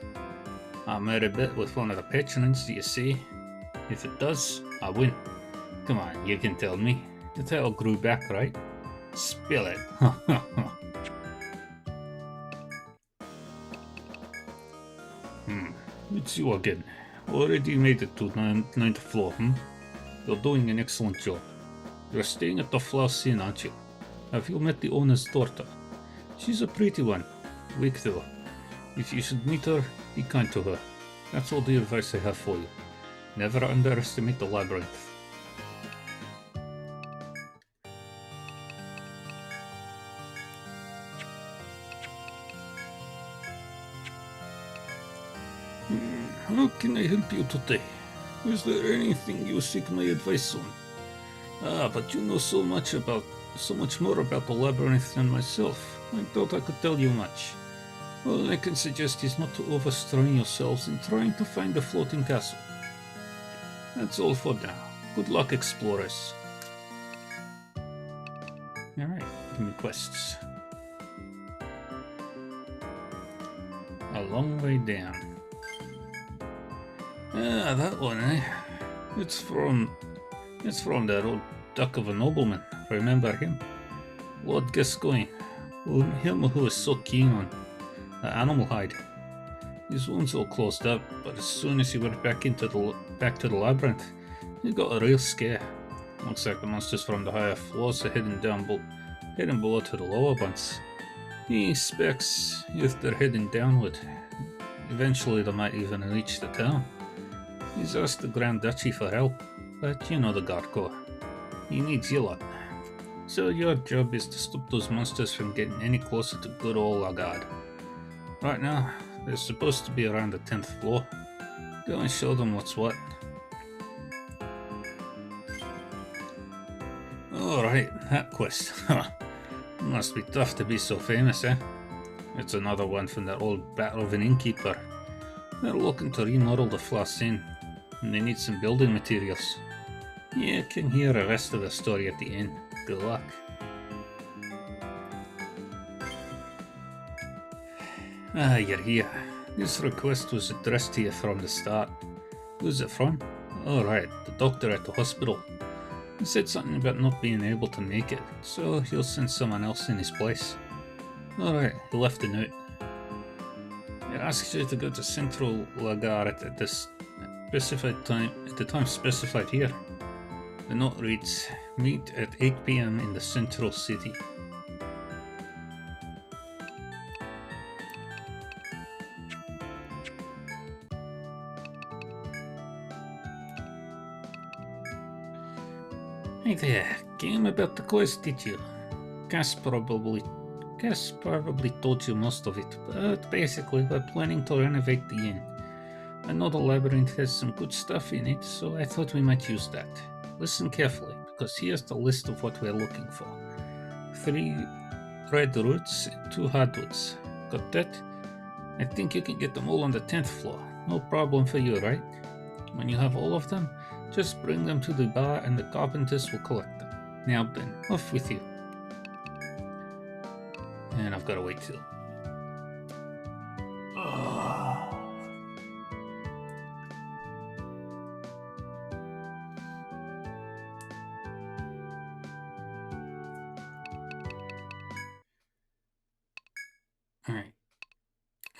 I made a bet with one of the patrons, do you see? If it does, I win. Come on, you can tell me. The tail grew back, right? Spill it. It's you again. Already made it to 9th floor, You're doing an excellent job. You're staying at the Flouse Inn, aren't you? Have you met the owner's daughter? She's a pretty one. Weak though. If you should meet her, be kind to her. That's all the advice I have for you. Never underestimate the labyrinth. How can I help you today? Is there anything you seek my advice on? Ah, but you know so much more about the labyrinth than myself. I thought I could tell you much. All I can suggest is not to overstrain yourselves in trying to find the floating castle. That's all for now. Good luck, explorers. Alright, give me quests. A long way down. Ah, that one, eh? It's from that old duck of a nobleman. Remember him? Lord Gascoigne. Him who was so keen on the animal hide. His wounds all closed up, but as soon as he went back to the labyrinth, he got a real scare. Looks like the monsters from the higher floors are heading below to the lower ones. He expects if they're heading downward, eventually they might even reach the town. He's asked the Grand Duchy for help, but you know the Gargoyle. He needs your lot. So your job is to stop those monsters from getting any closer to good old Lagarde. Right now, they're supposed to be around the 10th floor. Go and show them what's what. Alright, that quest. Must be tough to be so famous, eh? It's another one from that old battle of an innkeeper. They're looking to remodel the Floss Inn, and they need some building materials. You can hear the rest of the story at the end. Good luck. Ah, you're here. This request was addressed to you from the start. Who's it from? Alright, the doctor at the hospital. He said something about not being able to make it, so he'll send someone else in his place. Alright, he left a note. It asks you to go to Central Lagarde at the time specified here. The note reads, meet at 8 PM in the central city. Hey there, came about the quest, did you? Cass probably told you most of it, but basically we're planning to renovate the inn. I know the labyrinth has some good stuff in it, so I thought we might use that. Listen carefully, because here's the list of what we're looking for. 3 red roots and 2 hardwoods. Got that? I think you can get them all on the 10th floor. No problem for you, right? When you have all of them, just bring them to the bar and the carpenters will collect them. Now then, off with you. And I've got to wait till. Alright.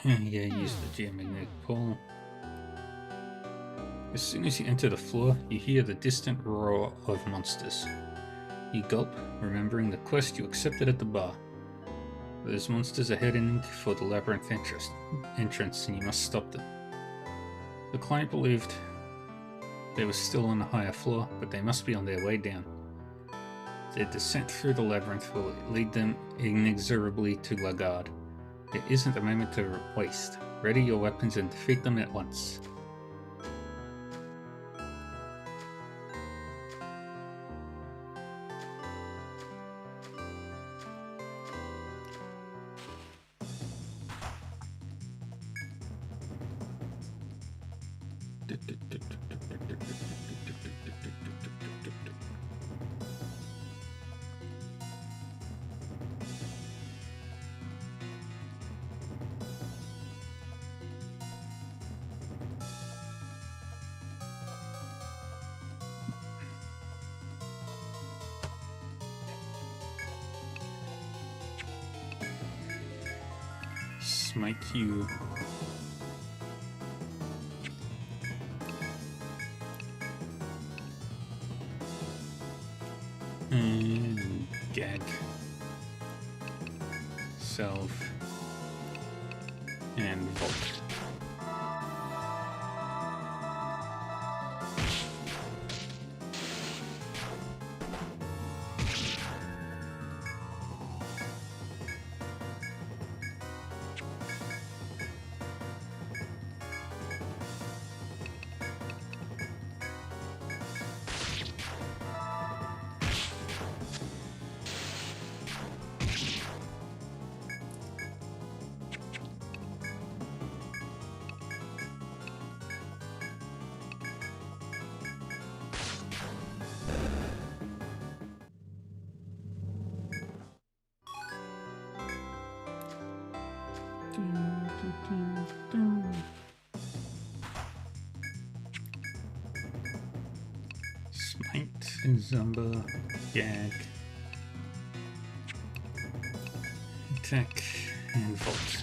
Yeah, use the geomagnetic pole. As soon as you enter the floor, you hear the distant roar of monsters. You gulp, remembering the quest you accepted at the bar. Those monsters are heading for the labyrinth entrance, and you must stop them. The client believed they were still on the higher floor, but they must be on their way down. Their descent through the labyrinth will lead them inexorably to Lagarde. There isn't a moment to waste. Ready your weapons and defeat them at once. Smite you. Gag. Self. And Vault. And Zumba, Gag, Attack, and Volt.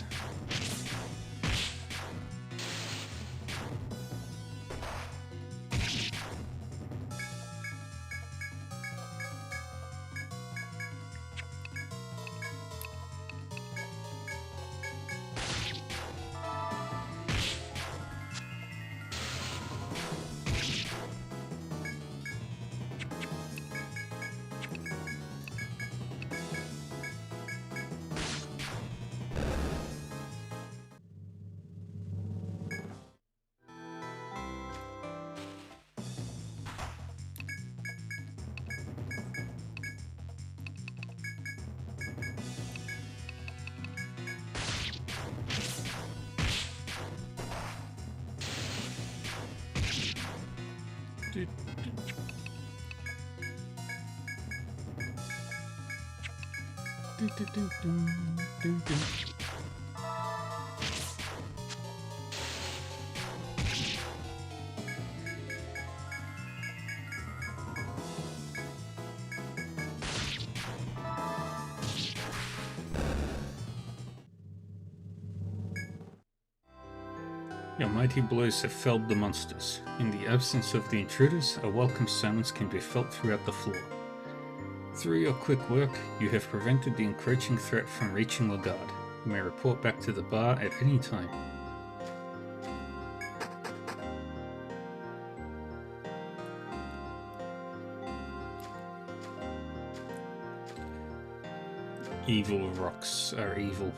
Your mighty blows have felled the monsters. In the absence of the intruders, a welcome silence can be felt throughout the floor. Through your quick work, you have prevented the encroaching threat from reaching Lagard. You may report back to the bar at any time. Evil rocks are evil.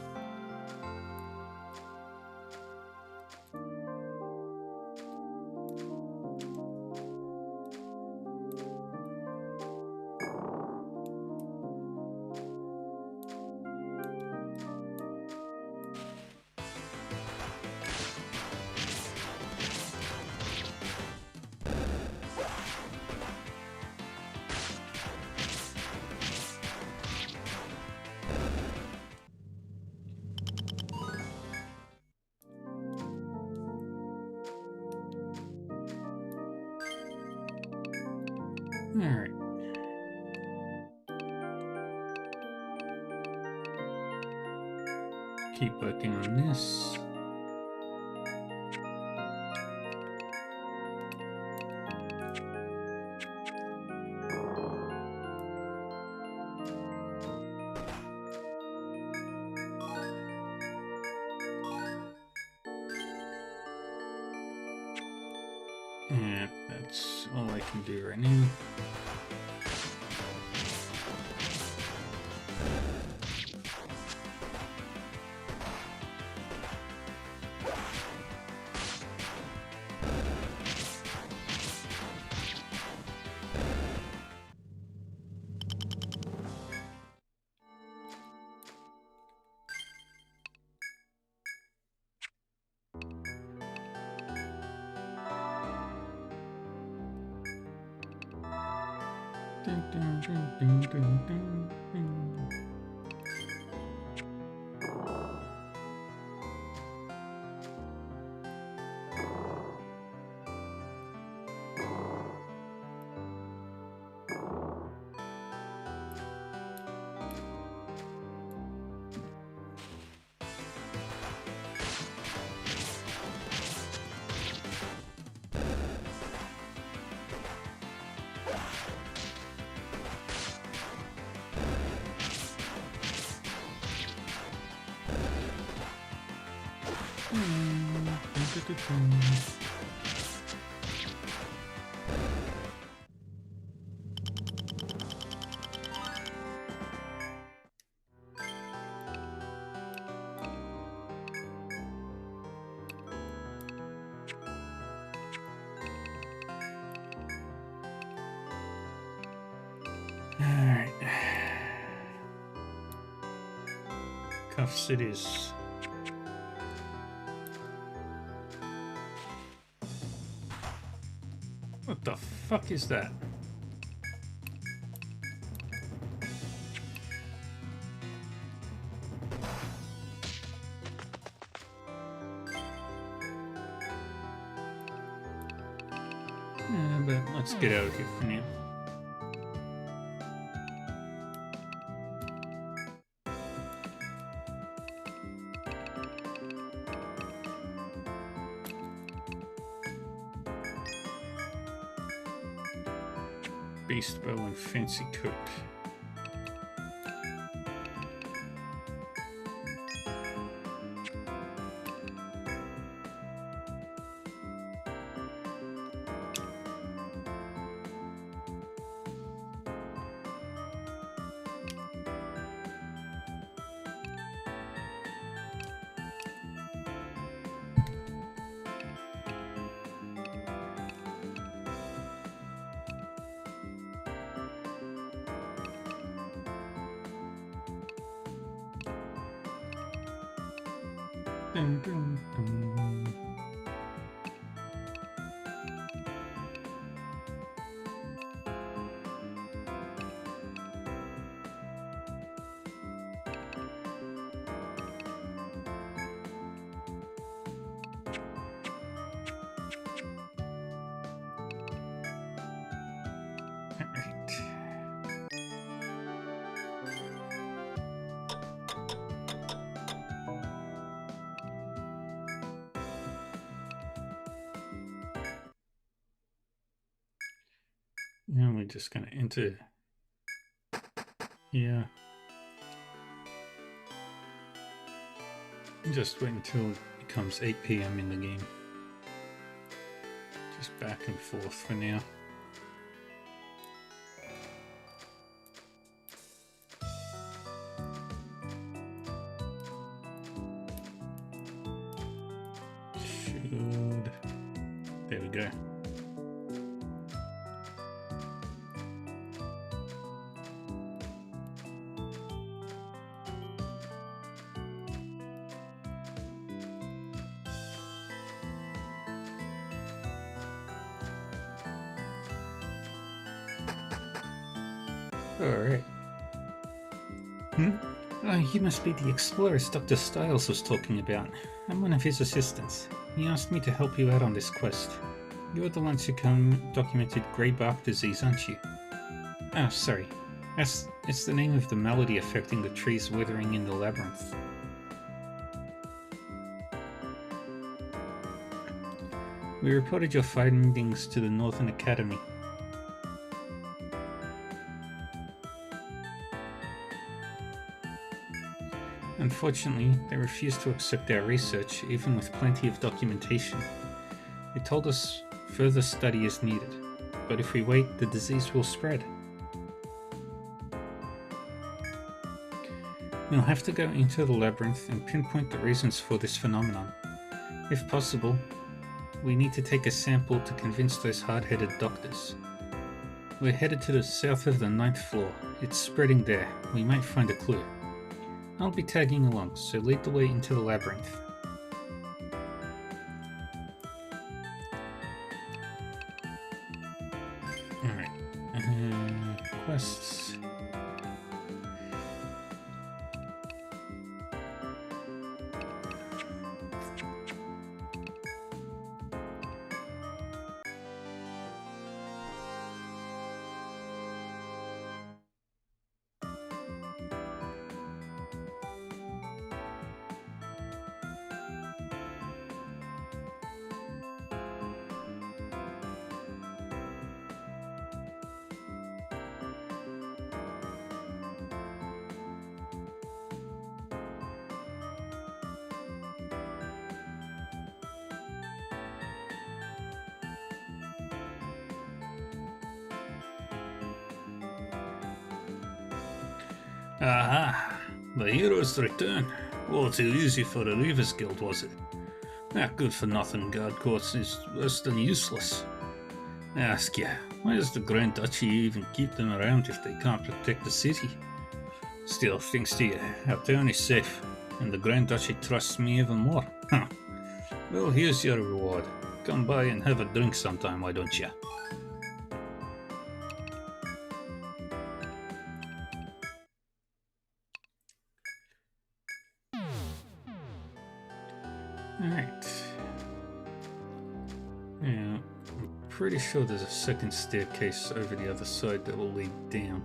Alright. Keep working on this. And that's all I can do right now. Alright. Cuff cities. What the fuck is that? Yeah, but let's get out of here for now. Beast bow and fancy coat. Dun, dun, dun. Now we're just going to enter here. Just wait until it becomes 8 PM in the game. Just back and forth for now. There we go. Alright. You must be the explorers Dr. Styles was talking about. I'm one of his assistants. He asked me to help you out on this quest. You're the ones who documented grey bark disease, aren't you? Oh, sorry. It's the name of the malady affecting the trees withering in the labyrinth. We reported your findings to the Northern Academy. Unfortunately, they refused to accept our research, even with plenty of documentation. They told us further study is needed, but if we wait, the disease will spread. We'll have to go into the labyrinth and pinpoint the reasons for this phenomenon. If possible, we need to take a sample to convince those hard-headed doctors. We're headed to the south of the 9th floor. It's spreading there. We might find a clue. I'll be tagging along, so lead the way into the labyrinth. Alright. Quests. Aha! The hero's return. All too easy for the Reavers Guild, was it? That good-for-nothing guard course is worse than useless. I ask ya, why does the Grand Duchy even keep them around if they can't protect the city? Still, thanks to you, our town is safe, and the Grand Duchy trusts me even more. Huh. Well, here's your reward. Come by and have a drink sometime, why don't ya? Alright. Yeah, I'm pretty sure there's a second staircase over the other side that will lead down.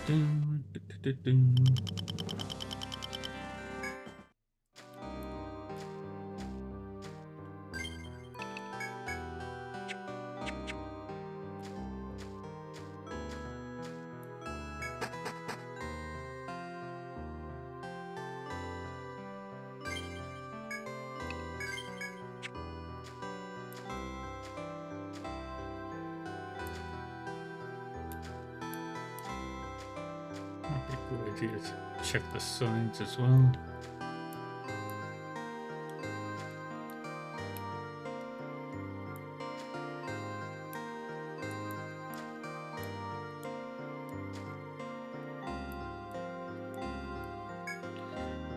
Good idea to check the sides as well.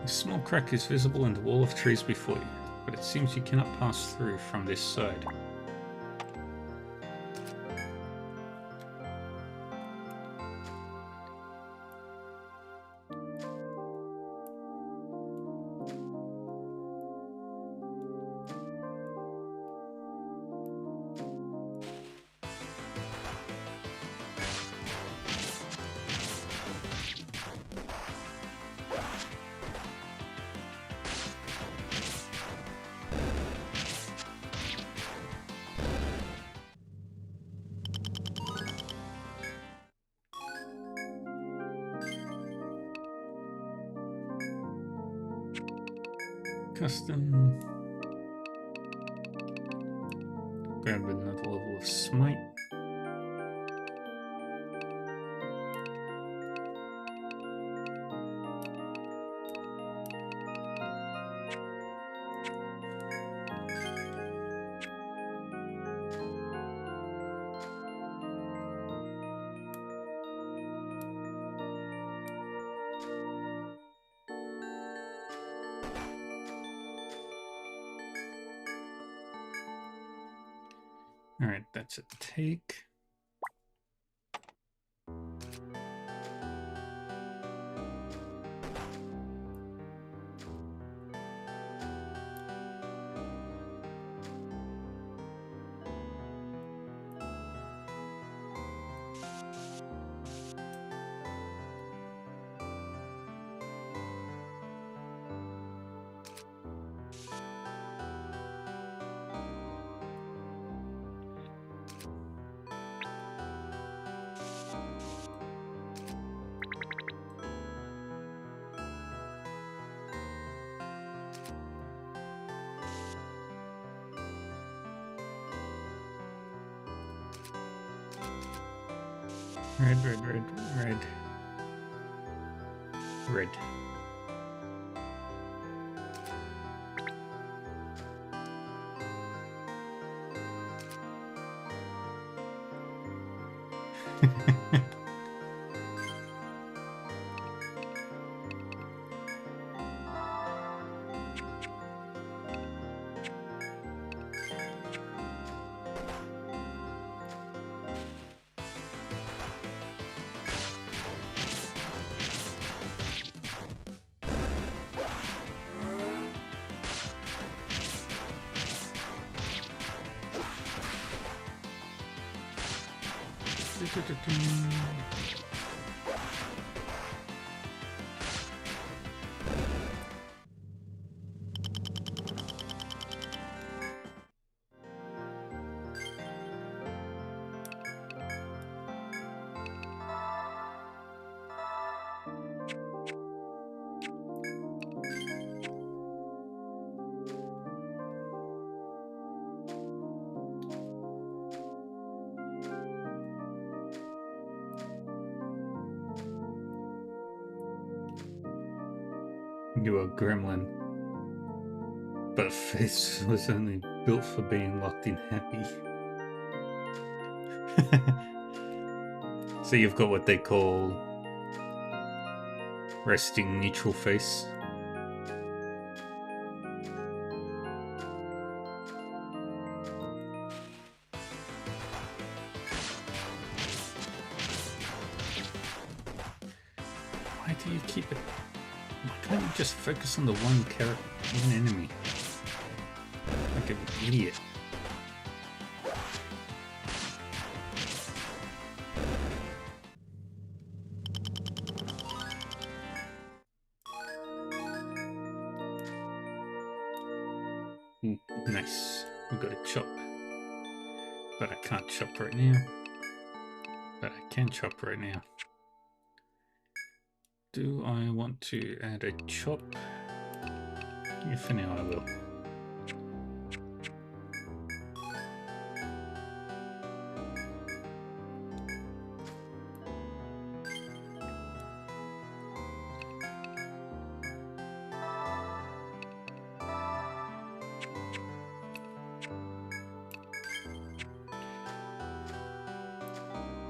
A small crack is visible in the wall of trees before you, but it seems you cannot pass through from this side. Custom. Grab another level of smite. Alright, that's a take. Red, red, red, red. Red. You are a gremlin, but face was only built for being locked in happy. So you've got what they call resting neutral face. Why do you keep it? Why can't you just focus on the one enemy? Like an idiot. Nice. We've got a chop. But I can't chop right now. But I can chop right now. Do I want to add a chop? Yeah, for now I will.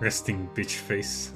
Resting bitch face.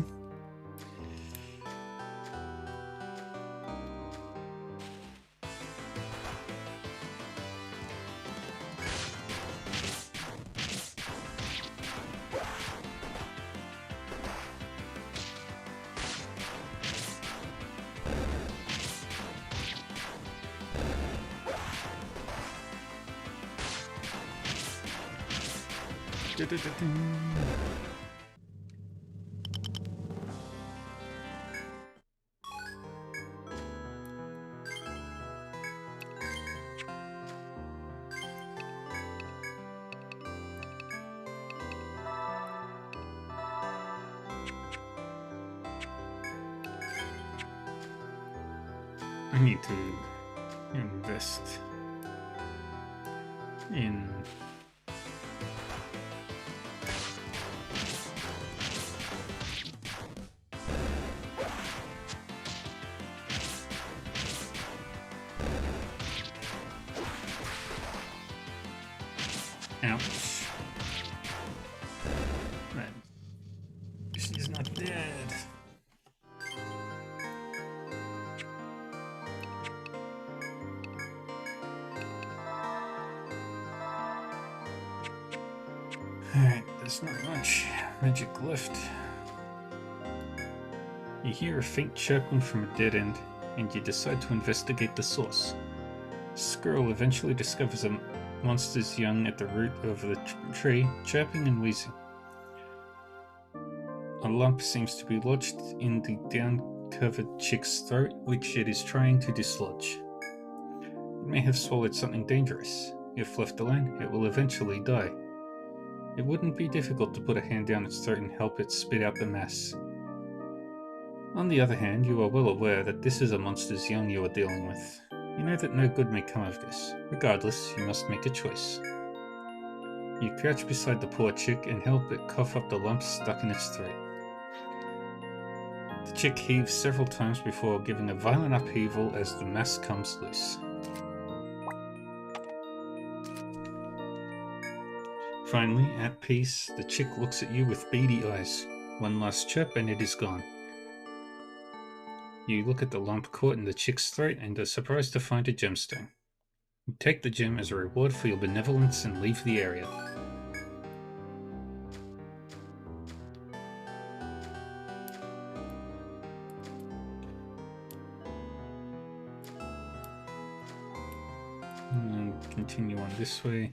I need to invest in ouch. Man, she's not dead. Alright, there's not much magic left. You hear a faint chirping from a dead end, and you decide to investigate the source. Squirrel eventually discovers a monster's young at the root of the tree, chirping and wheezing. A lump seems to be lodged in the down-covered chick's throat, which it is trying to dislodge. It may have swallowed something dangerous. If left alone, it will eventually die. It wouldn't be difficult to put a hand down its throat and help it spit out the mass. On the other hand, you are well aware that this is a monster's young you are dealing with. You know that no good may come of this. Regardless, you must make a choice. You crouch beside the poor chick and help it cough up the lump stuck in its throat. The chick heaves several times before giving a violent upheaval as the mass comes loose. Finally, at peace, the chick looks at you with beady eyes. One last chirp and it is gone. You look at the lump caught in the chick's throat and are surprised to find a gemstone. You take the gem as a reward for your benevolence and leave the area. And continue on this way.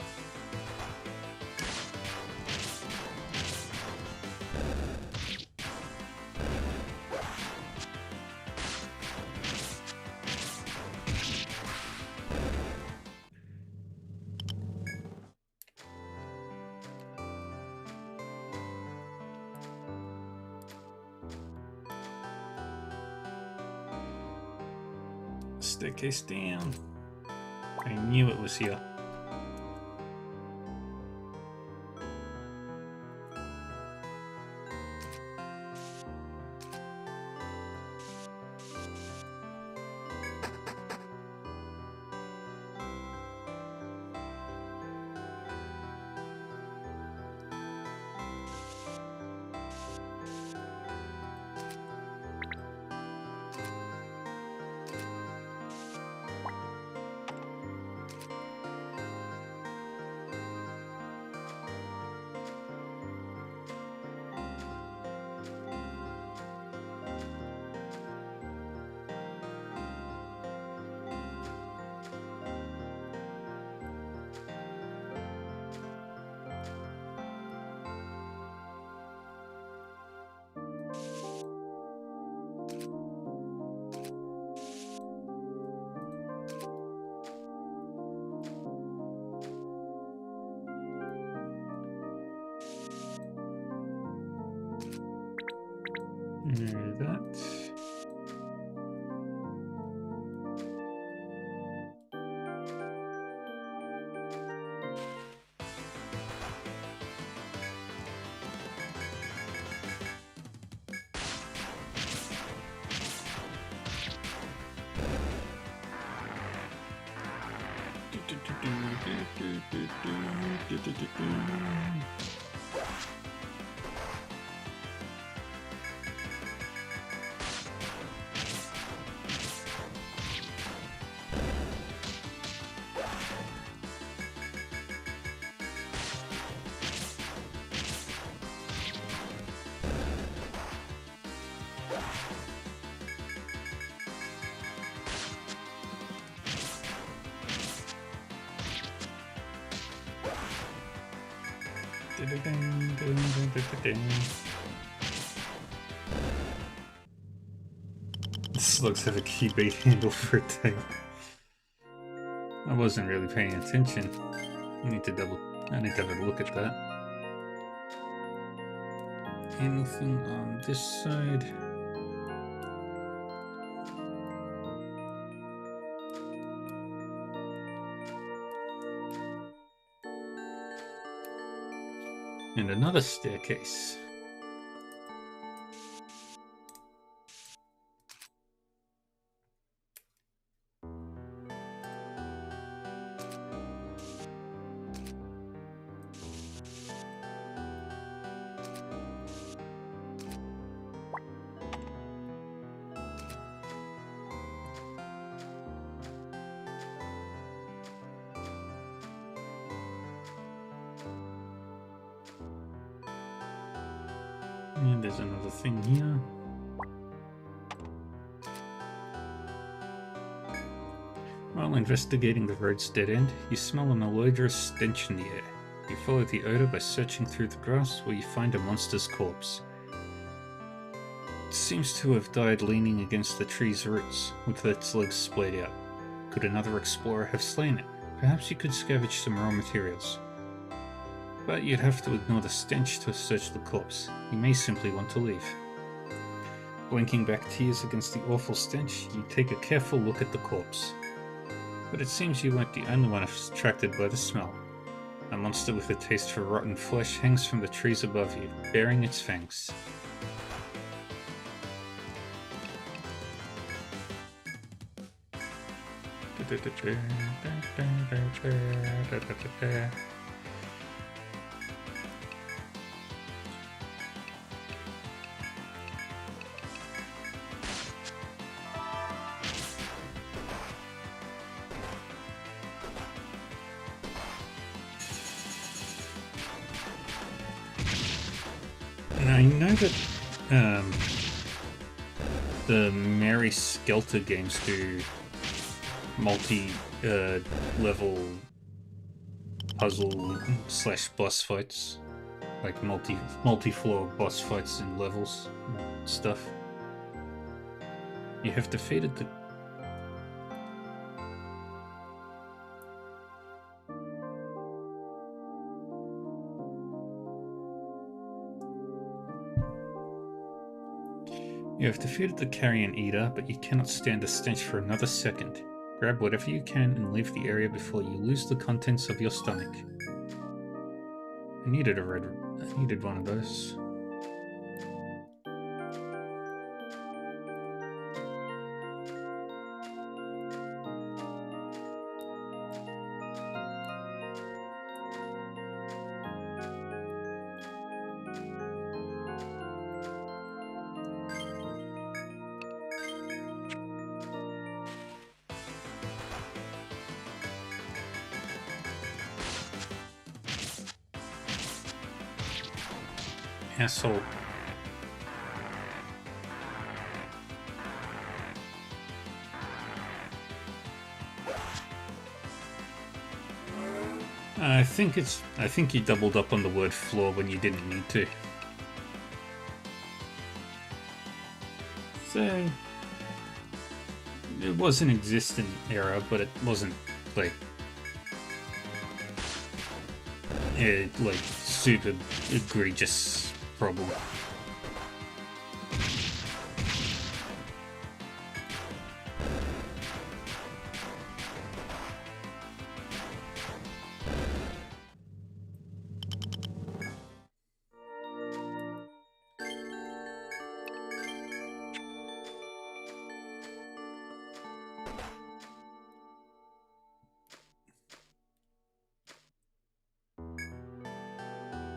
Staircase down. I knew it was here. That. Slugs have a keyblade handle for a tail. I wasn't really paying attention. I need to have a look at that. Anything on this side? And another staircase. And there's another thing here. While investigating the road's dead end, you smell a malodorous stench in the air. You follow the odor by searching through the grass, where you find a monster's corpse. It seems to have died leaning against the tree's roots, with its legs splayed out. Could another explorer have slain it? Perhaps you could scavenge some raw materials. But you'd have to ignore the stench to search the corpse. You may simply want to leave. Blinking back tears against the awful stench, you take a careful look at the corpse. But it seems you weren't the only one attracted by the smell. A monster with a taste for rotten flesh hangs from the trees above you, baring its fangs. Now, I know that the Mary Skelter games do multi-level puzzle / boss fights, like multi-floor boss fights and levels and stuff. You have defeated the You have defeated the Carrion Eater, but you cannot stand the stench for another second. Grab whatever you can and leave the area before you lose the contents of your stomach. I needed one of those. Asshole. I think you doubled up on the word floor when you didn't need to. So it was an existent error, but it wasn't like super egregious problem.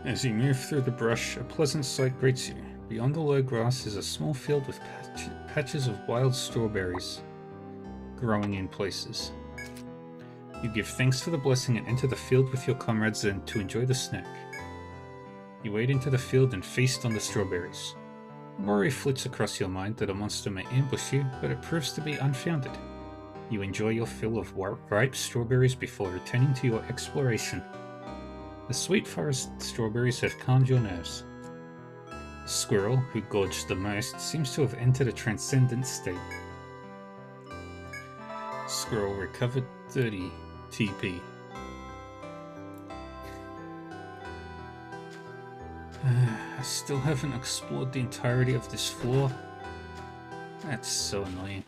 As you move through the brush, a pleasant sight greets you. Beyond the low grass is a small field with patches of wild strawberries growing in places. You give thanks for the blessing and enter the field with your comrades then to enjoy the snack. You wade into the field and feast on the strawberries. A worry flits across your mind that a monster may ambush you, but it proves to be unfounded. You enjoy your fill of ripe strawberries before returning to your exploration. The sweet forest strawberries have calmed your nerves. The squirrel, who gorged the most, seems to have entered a transcendent state. Squirrel recovered 30 TP. I still haven't explored the entirety of this floor. That's so annoying.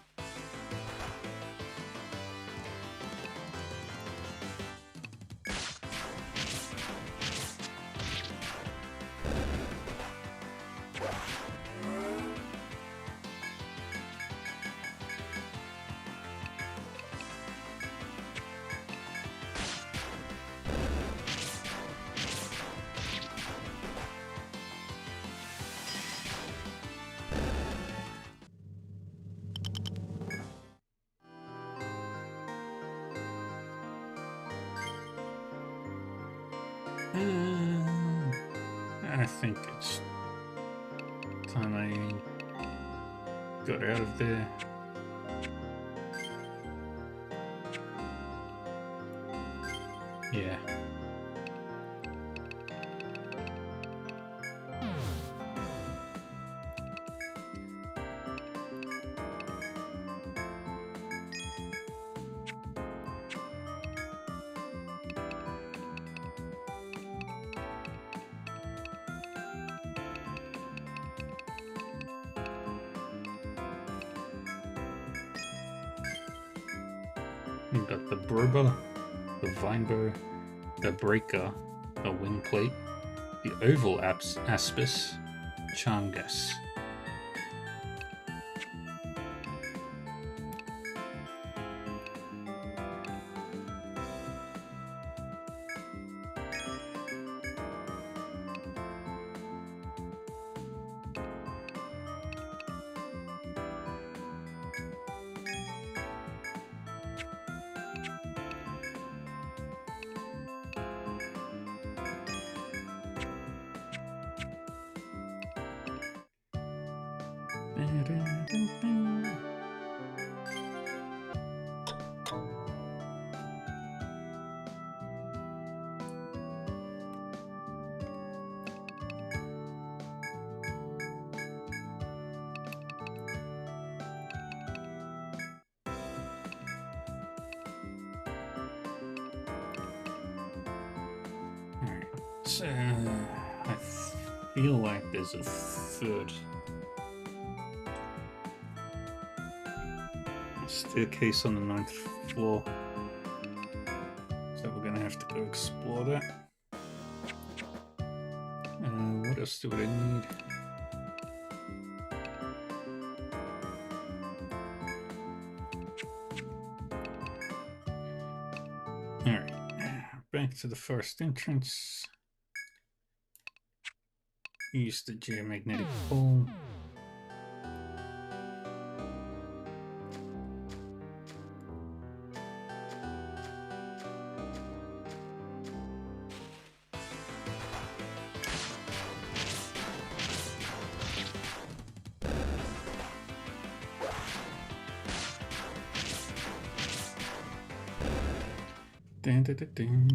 I think it's time I got out of there. Yeah. We've got the Broba, the Vinebow, the Breaker, the Wingplate, the Oval Aspis, Charmgas. So, I feel like there's a third staircase on the 9th floor, so we're gonna have to go explore that. What else do I need? Alright, back to the first entrance. Use the geomagnetic pole. Dun, dun, dun, dun,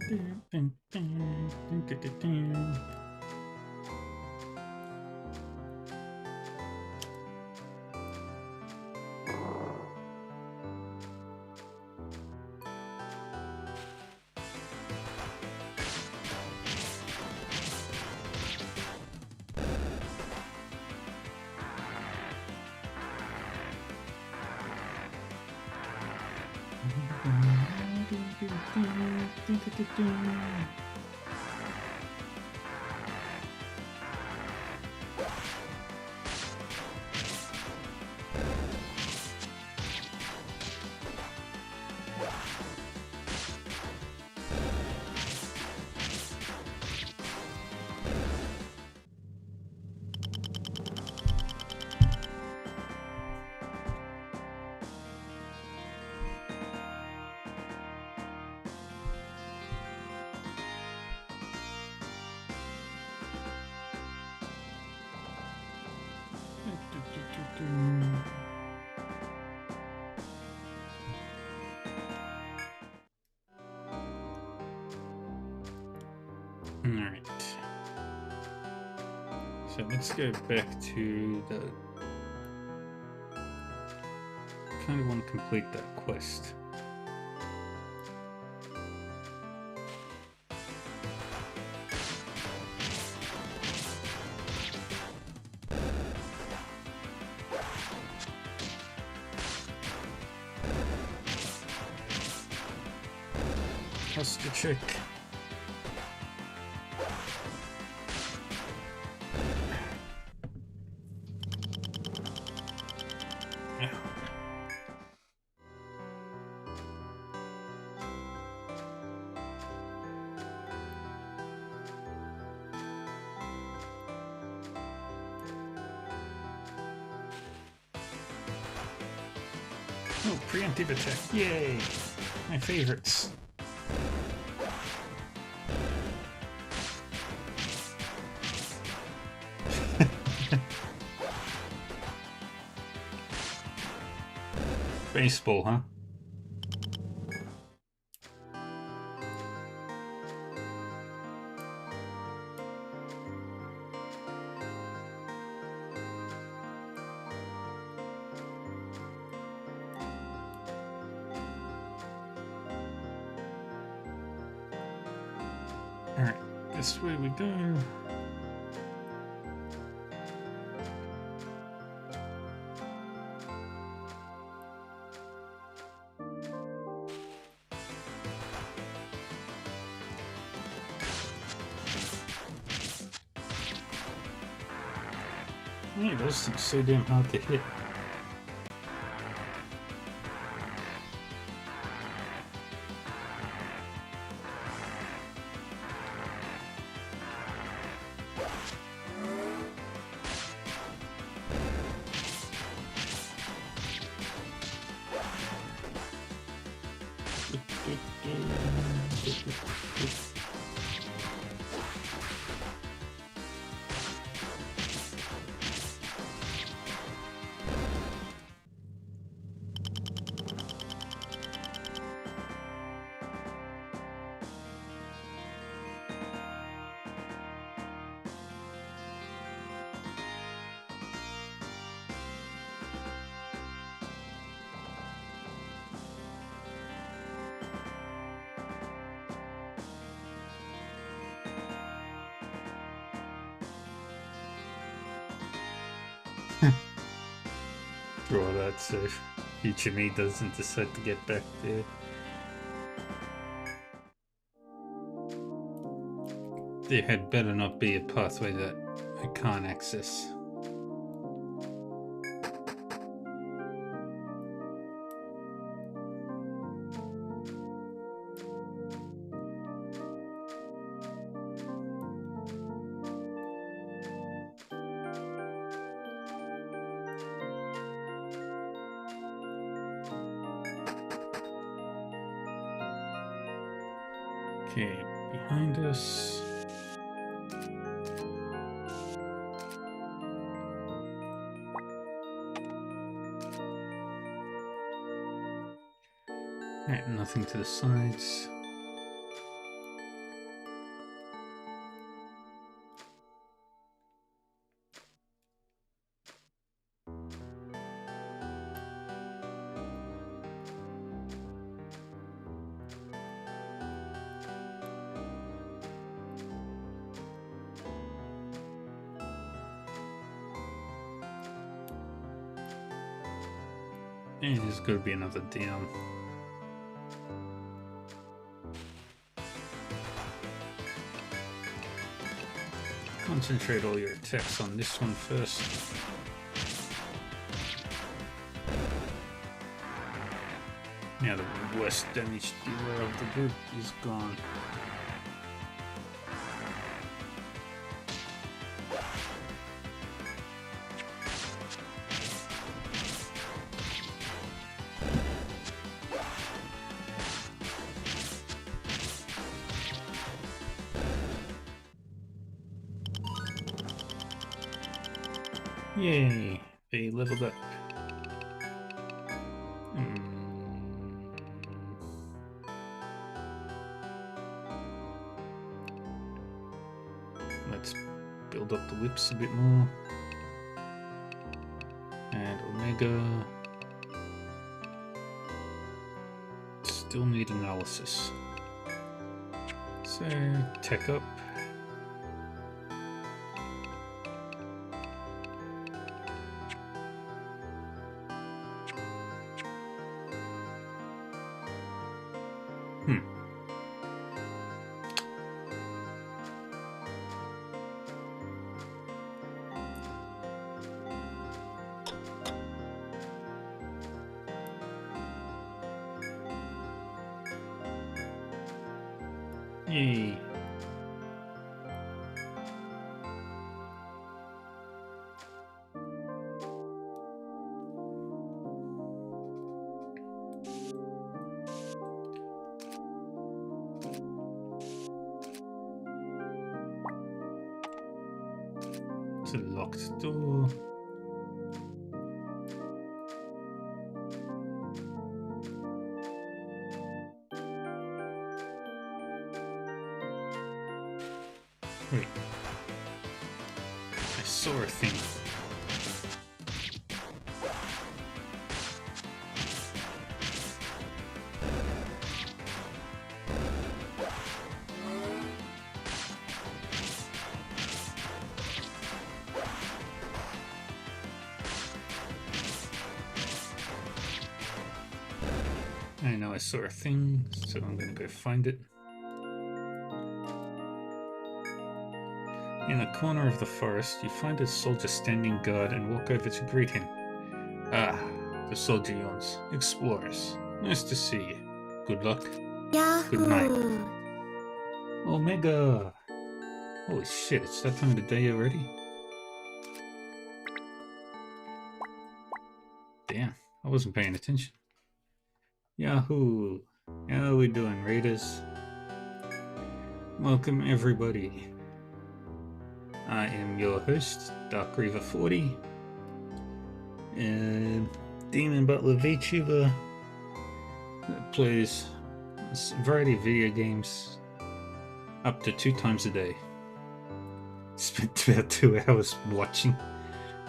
dun, dun, dun, dun, dun, dun. Alright. So let's go back to the... kind of want to complete that quest. Posture check. Oh, preemptive attack. Yay! My favorites. Baseball, huh? Alright, this way we go. Yeah, those things so damn hard to hit. Draw that so future me doesn't decide to get back there. There had better not be a pathway that I can't access. Okay, behind us. Alright, nothing to the sides. And there's got to be another down. Concentrate all your attacks on this one first. Now the worst damage dealer of the group is gone. Yay! They leveled up. Let's build up the lips a bit more. And Omega. Still need analysis. So, tech up. Yay. It's a locked door. Wait. I saw a thing. I know I saw a thing, so I'm gonna go find it. In a corner of the forest, you find a soldier standing guard and walk over to greet him. Ah, the soldier yawns. Explorers, nice to see you. Good luck. Yahoo! Good night. Omega! Holy shit, it's that time of the day already? Damn, I wasn't paying attention. Yahoo! How are we doing, Raiders? Welcome everybody. I am your host, Dark Reaver 40, and Demon Butler VTuber that plays a variety of video games up to 2 times a day. Spent about 2 hours watching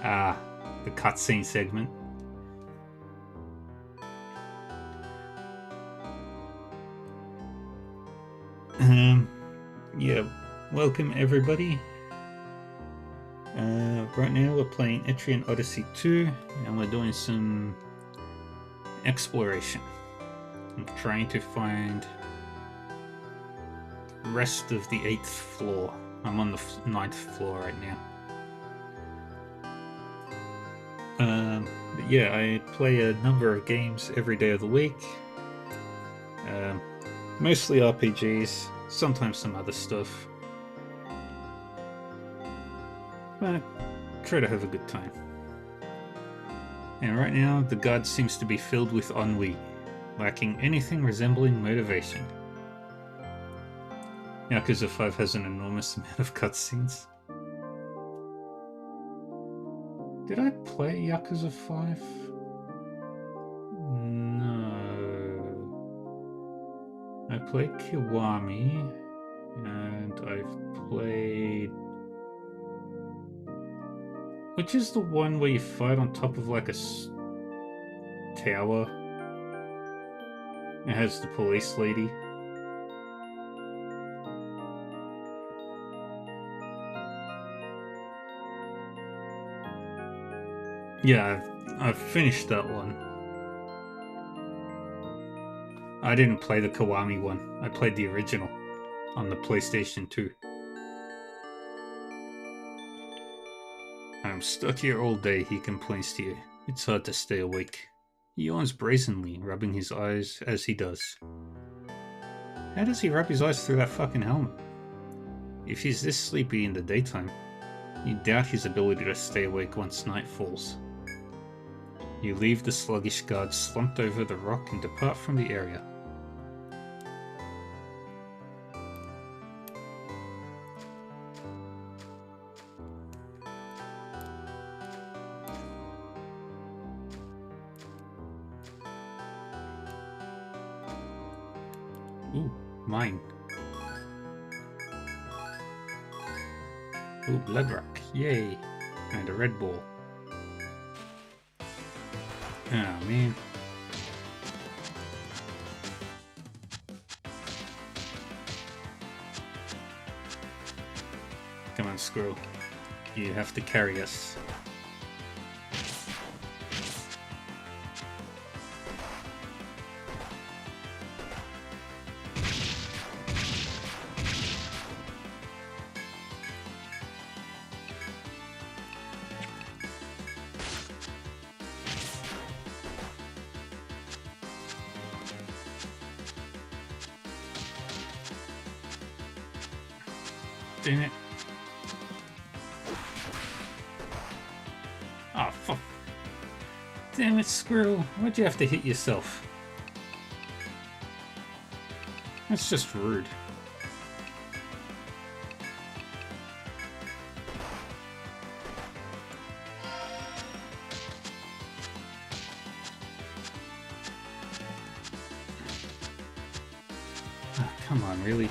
the cutscene segment. Yeah, welcome everybody. Right now we're playing Etrian Odyssey 2 and we're doing some exploration. I'm trying to find the rest of the 8th floor. I'm on the 9th floor right now. But yeah, I play a number of games every day of the week. Mostly RPGs, sometimes some other stuff. But try to have a good time. And right now, the guard seems to be filled with ennui, lacking anything resembling motivation. Yakuza 5 has an enormous amount of cutscenes. Did I play Yakuza 5? No. I played Kiwami, and I've played... Which is the one where you fight on top of like a tower? It has the police lady. Yeah, I've finished that one. I didn't play the Kiwami one. I played the original on the PlayStation 2. I'm stuck here all day, he complains to you. It's hard to stay awake. He yawns brazenly, rubbing his eyes as he does. How does he rub his eyes through that fucking helmet? If he's this sleepy in the daytime, you doubt his ability to stay awake once night falls. You leave the sluggish guard slumped over the rock and depart from the area. Ooh, mine. Ooh, blood rock. Yay. And a red ball. Oh, man. Come on, Squirrel. You have to carry us. Damn it. Oh, fuck. Damn it, Squirrel. Why'd you have to hit yourself? That's just rude. Oh, come on, really?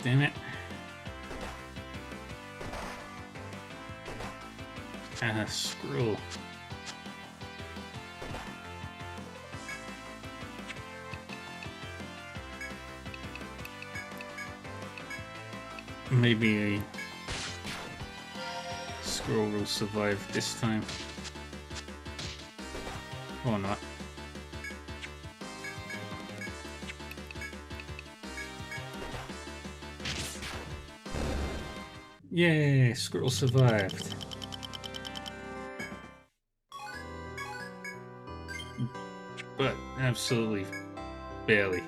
Damn it. Screw. Maybe a Squirrel will survive this time. Or not. Yay, Squirrel survived. But absolutely barely.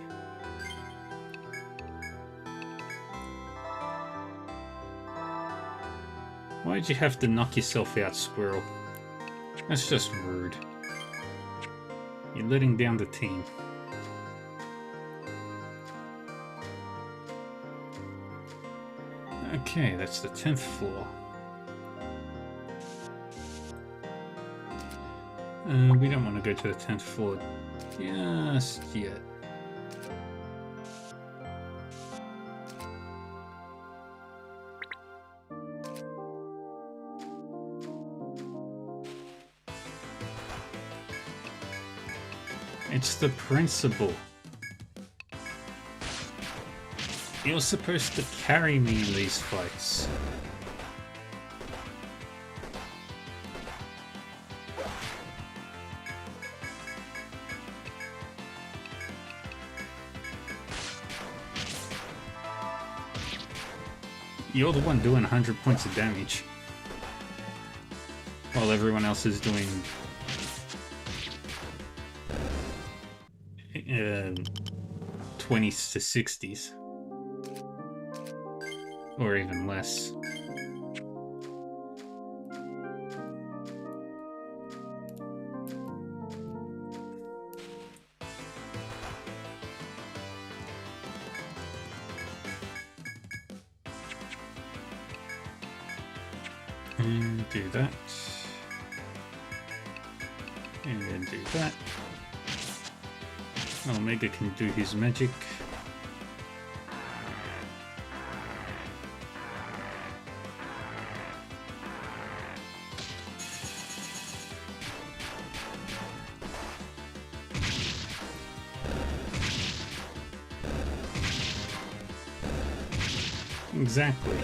Why'd you have to knock yourself out, Squirrel? That's just rude. You're letting down the team. Okay, that's the 10th floor. We don't want to go to the 10th floor just yet. It's the principal. You're supposed to carry me in these fights. You're the one doing 100 points of damage, while everyone else is doing 20s to 60s. Or even less. And do that. And then do that. Omega can do his magic. Exactly.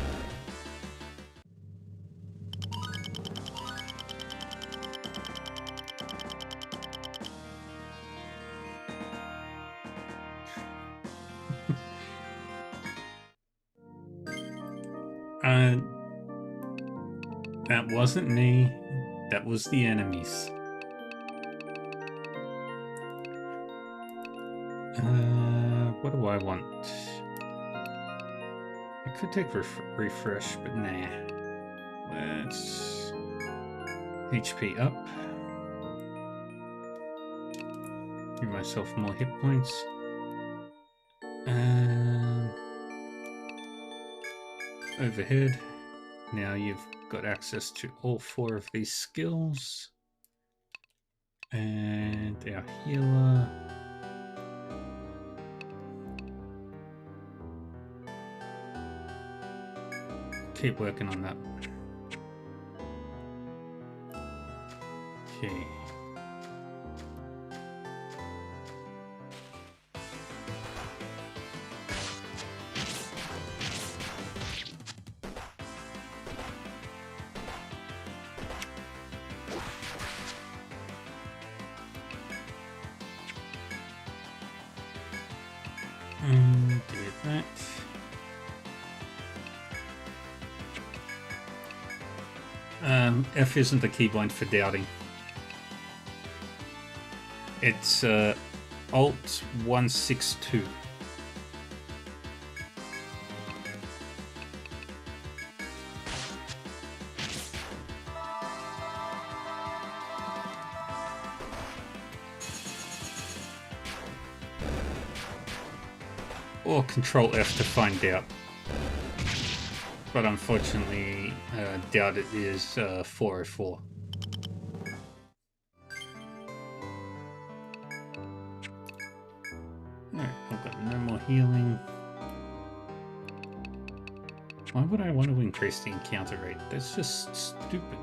That wasn't me. That was the enemies. what do I want? I could take refresh, but nah. Let's HP up. Give myself more hit points. Overhead. Now you've got access to all 4 of these skills. And our healer. Keep working on that. Okay. Did that. F isn't the keybind for doubting. It's Alt 162. Or Control F to find doubt. But unfortunately, doubt it is 404. Alright, I've got no more healing. Why would I want to increase the encounter rate? That's just stupid.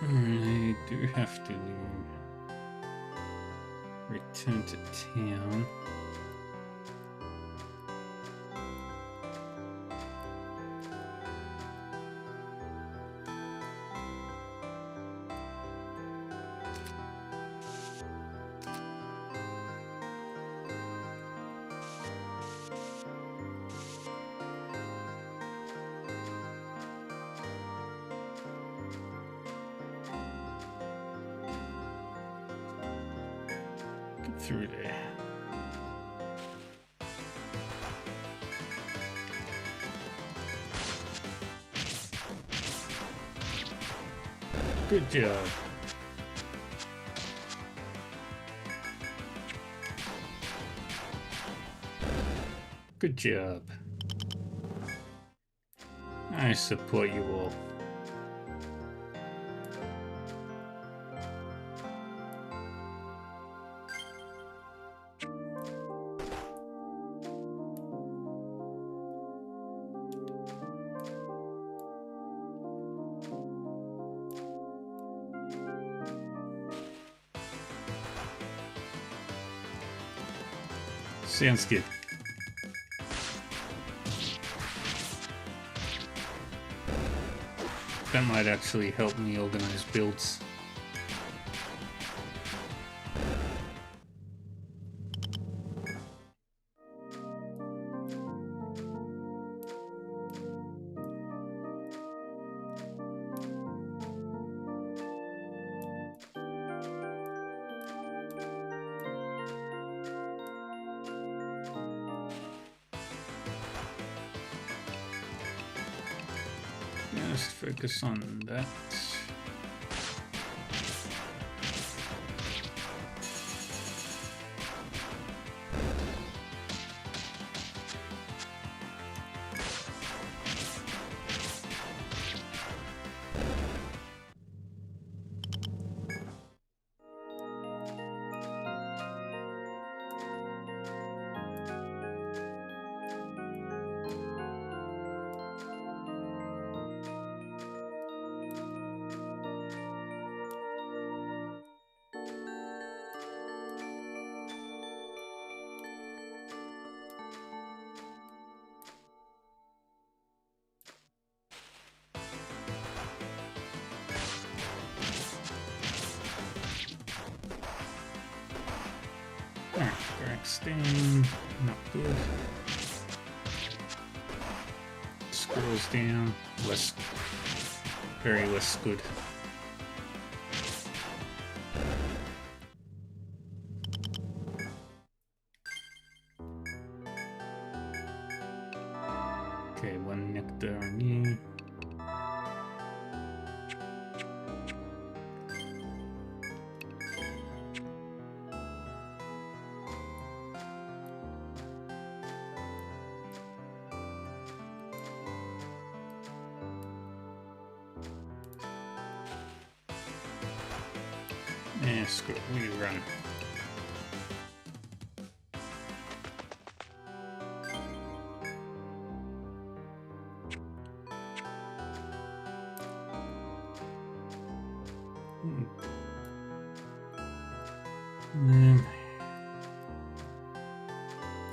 I do have to return to town. Through there. Good job. Good job. I support you all. Sounds good. That might actually help me organize builds. Just focus on that. Sting, not good. Scrolls down, less, very less good. Select on you. Screw it, we run.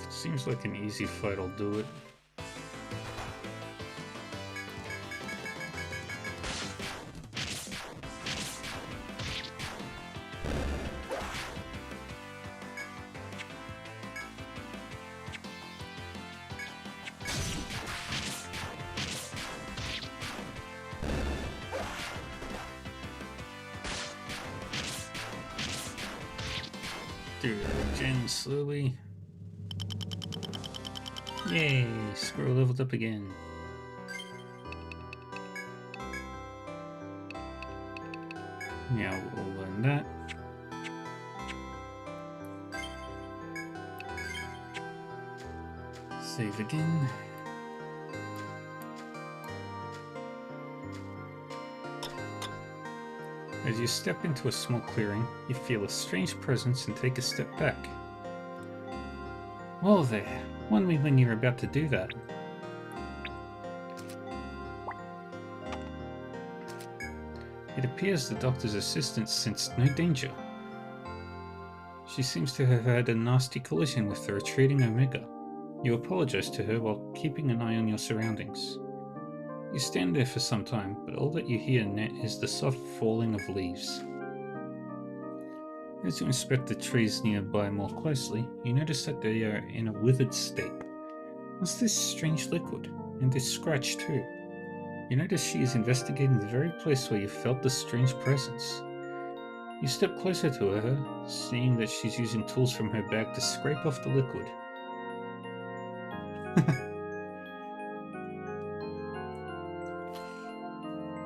Seems like an easy fight, I'll do it. Do it again slowly. Yay! Squirrel leveled up again. Now we'll learn that. Save again. As you step into a small clearing, you feel a strange presence and take a step back. Whoa there! Warn me when you're about to do that. It appears the doctor's assistant sensed no danger. She seems to have had a nasty collision with the retreating Omega. You apologize to her while keeping an eye on your surroundings. You stand there for some time, but all that you hear is the soft falling of leaves. As you inspect the trees nearby more closely, you notice that they are in a withered state. What's this strange liquid? And this scratch too. You notice she is investigating the very place where you felt the strange presence. You step closer to her, seeing that she's using tools from her bag to scrape off the liquid.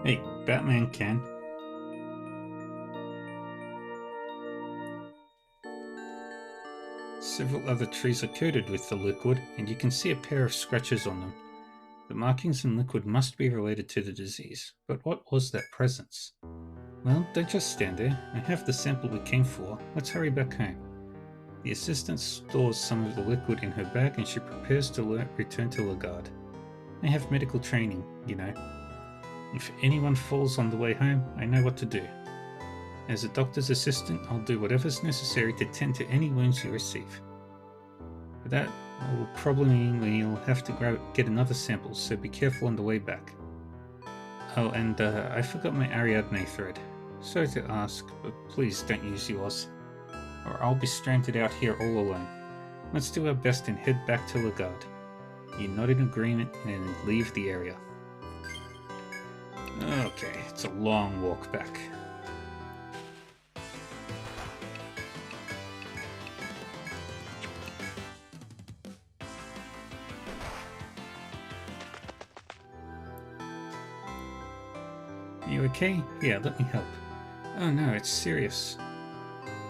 Hey, Batman can. Several other trees are coated with the liquid, and you can see a pair of scratches on them. The markings in liquid must be related to the disease, but what was that presence? Well, don't just stand there. I have the sample we came for. Let's hurry back home. The assistant stores some of the liquid in her bag and she prepares to return to Lagarde. I have medical training, you know. If anyone falls on the way home, I know what to do. As a doctor's assistant, I'll do whatever's necessary to tend to any wounds you receive. For that, will probably mean we'll have to get another sample, so be careful on the way back. Oh, and I forgot my Ariadne thread. Sorry to ask, but please don't use yours, or I'll be stranded out here all alone. Let's do our best and head back to Lagarde. You nod in agreement and leave the area. Okay, it's a long walk back. You okay? Yeah, let me help. Oh no, it's serious.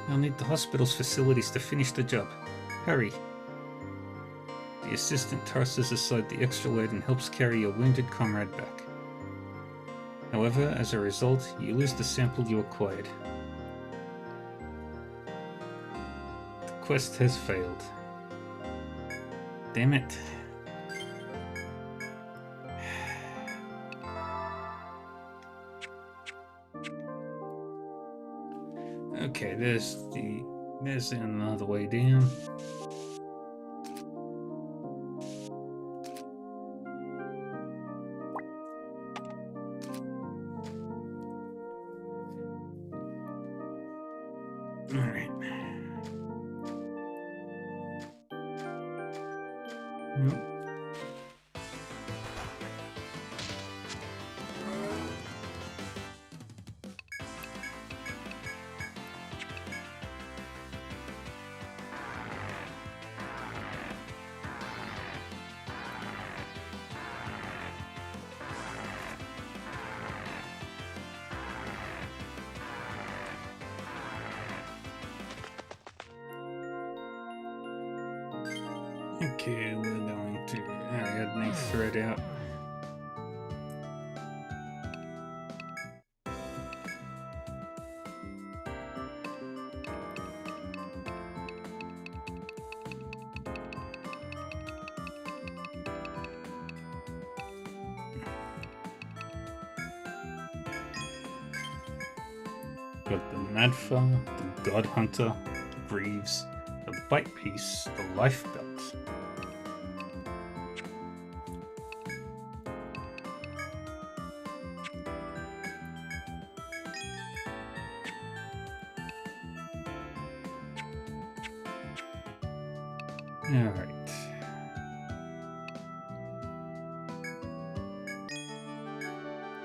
I'll need the hospital's facilities to finish the job. Hurry. The assistant tosses aside the extra load and helps carry your wounded comrade back. However, as a result, you lose the sample you acquired. The quest has failed. Damn it. Okay, there's another way down. Alright. Nope. Okay, we're going to add a new thread out. Got the Madfa, the God Hunter, the Greaves, the Bite Piece, the Life Belt. Alright.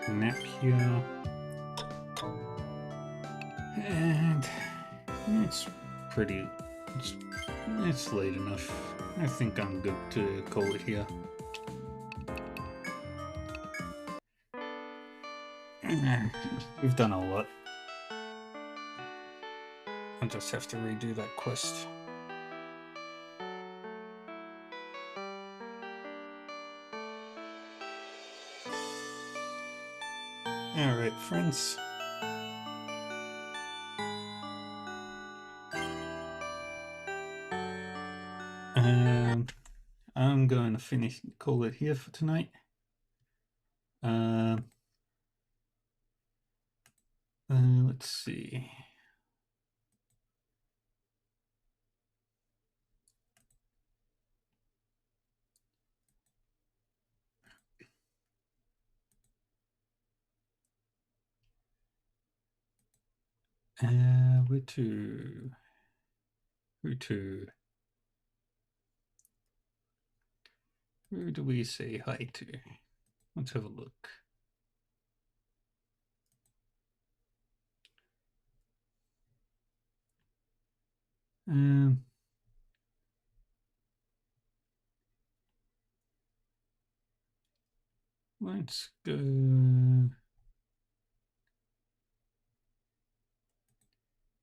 Map here. And it's pretty. It's late enough. I think I'm good to call it here. We've done a lot. I'll just have to redo that quest. Alright, friends. I'm going to call it here for tonight. Let's see. Who do we say hi to? Let's have a look. Let's go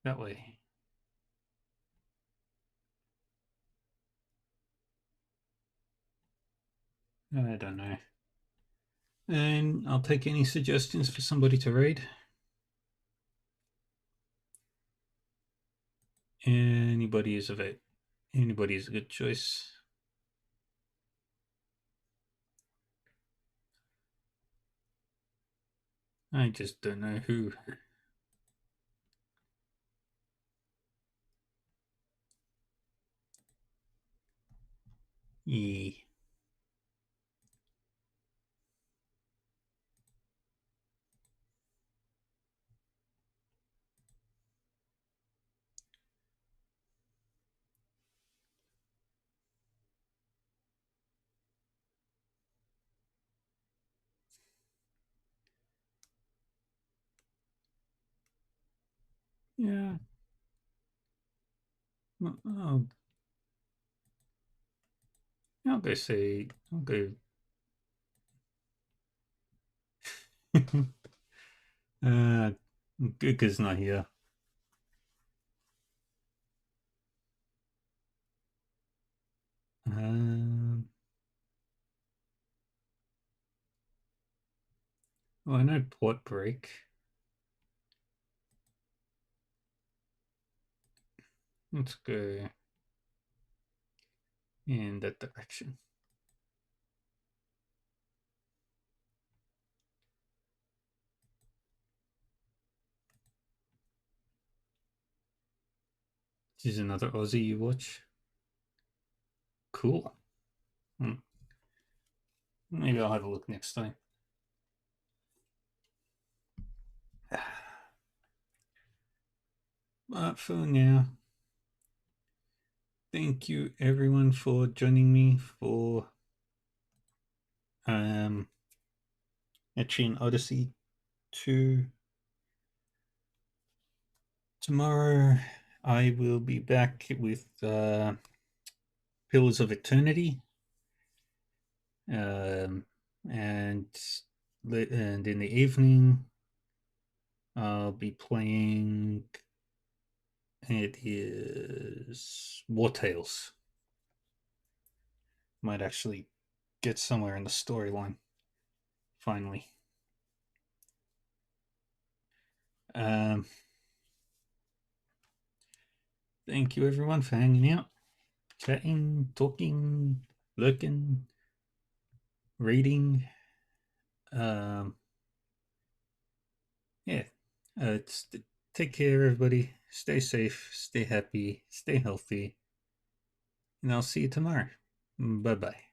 that way. I don't know. And I'll take any suggestions for somebody to raid. Anybody is a good choice. I just don't know who. Yeah. Yeah. I'll go say. I'll go. Guga's not here. Well, I know Port Break. Let's go in that direction. This is another Aussie you watch. Cool. Maybe I'll have a look next time. But for now, thank you everyone for joining me for Etrian Odyssey 2. Tomorrow I will be back with Pillars of Eternity. And in the evening I'll be playing. It is War Tales. Might actually get somewhere in the storyline. Finally. Um, Thank you everyone for hanging out, chatting, talking, lurking, reading. Um, yeah, take care, everybody. Stay safe, stay happy, stay healthy, and I'll see you tomorrow. Bye bye.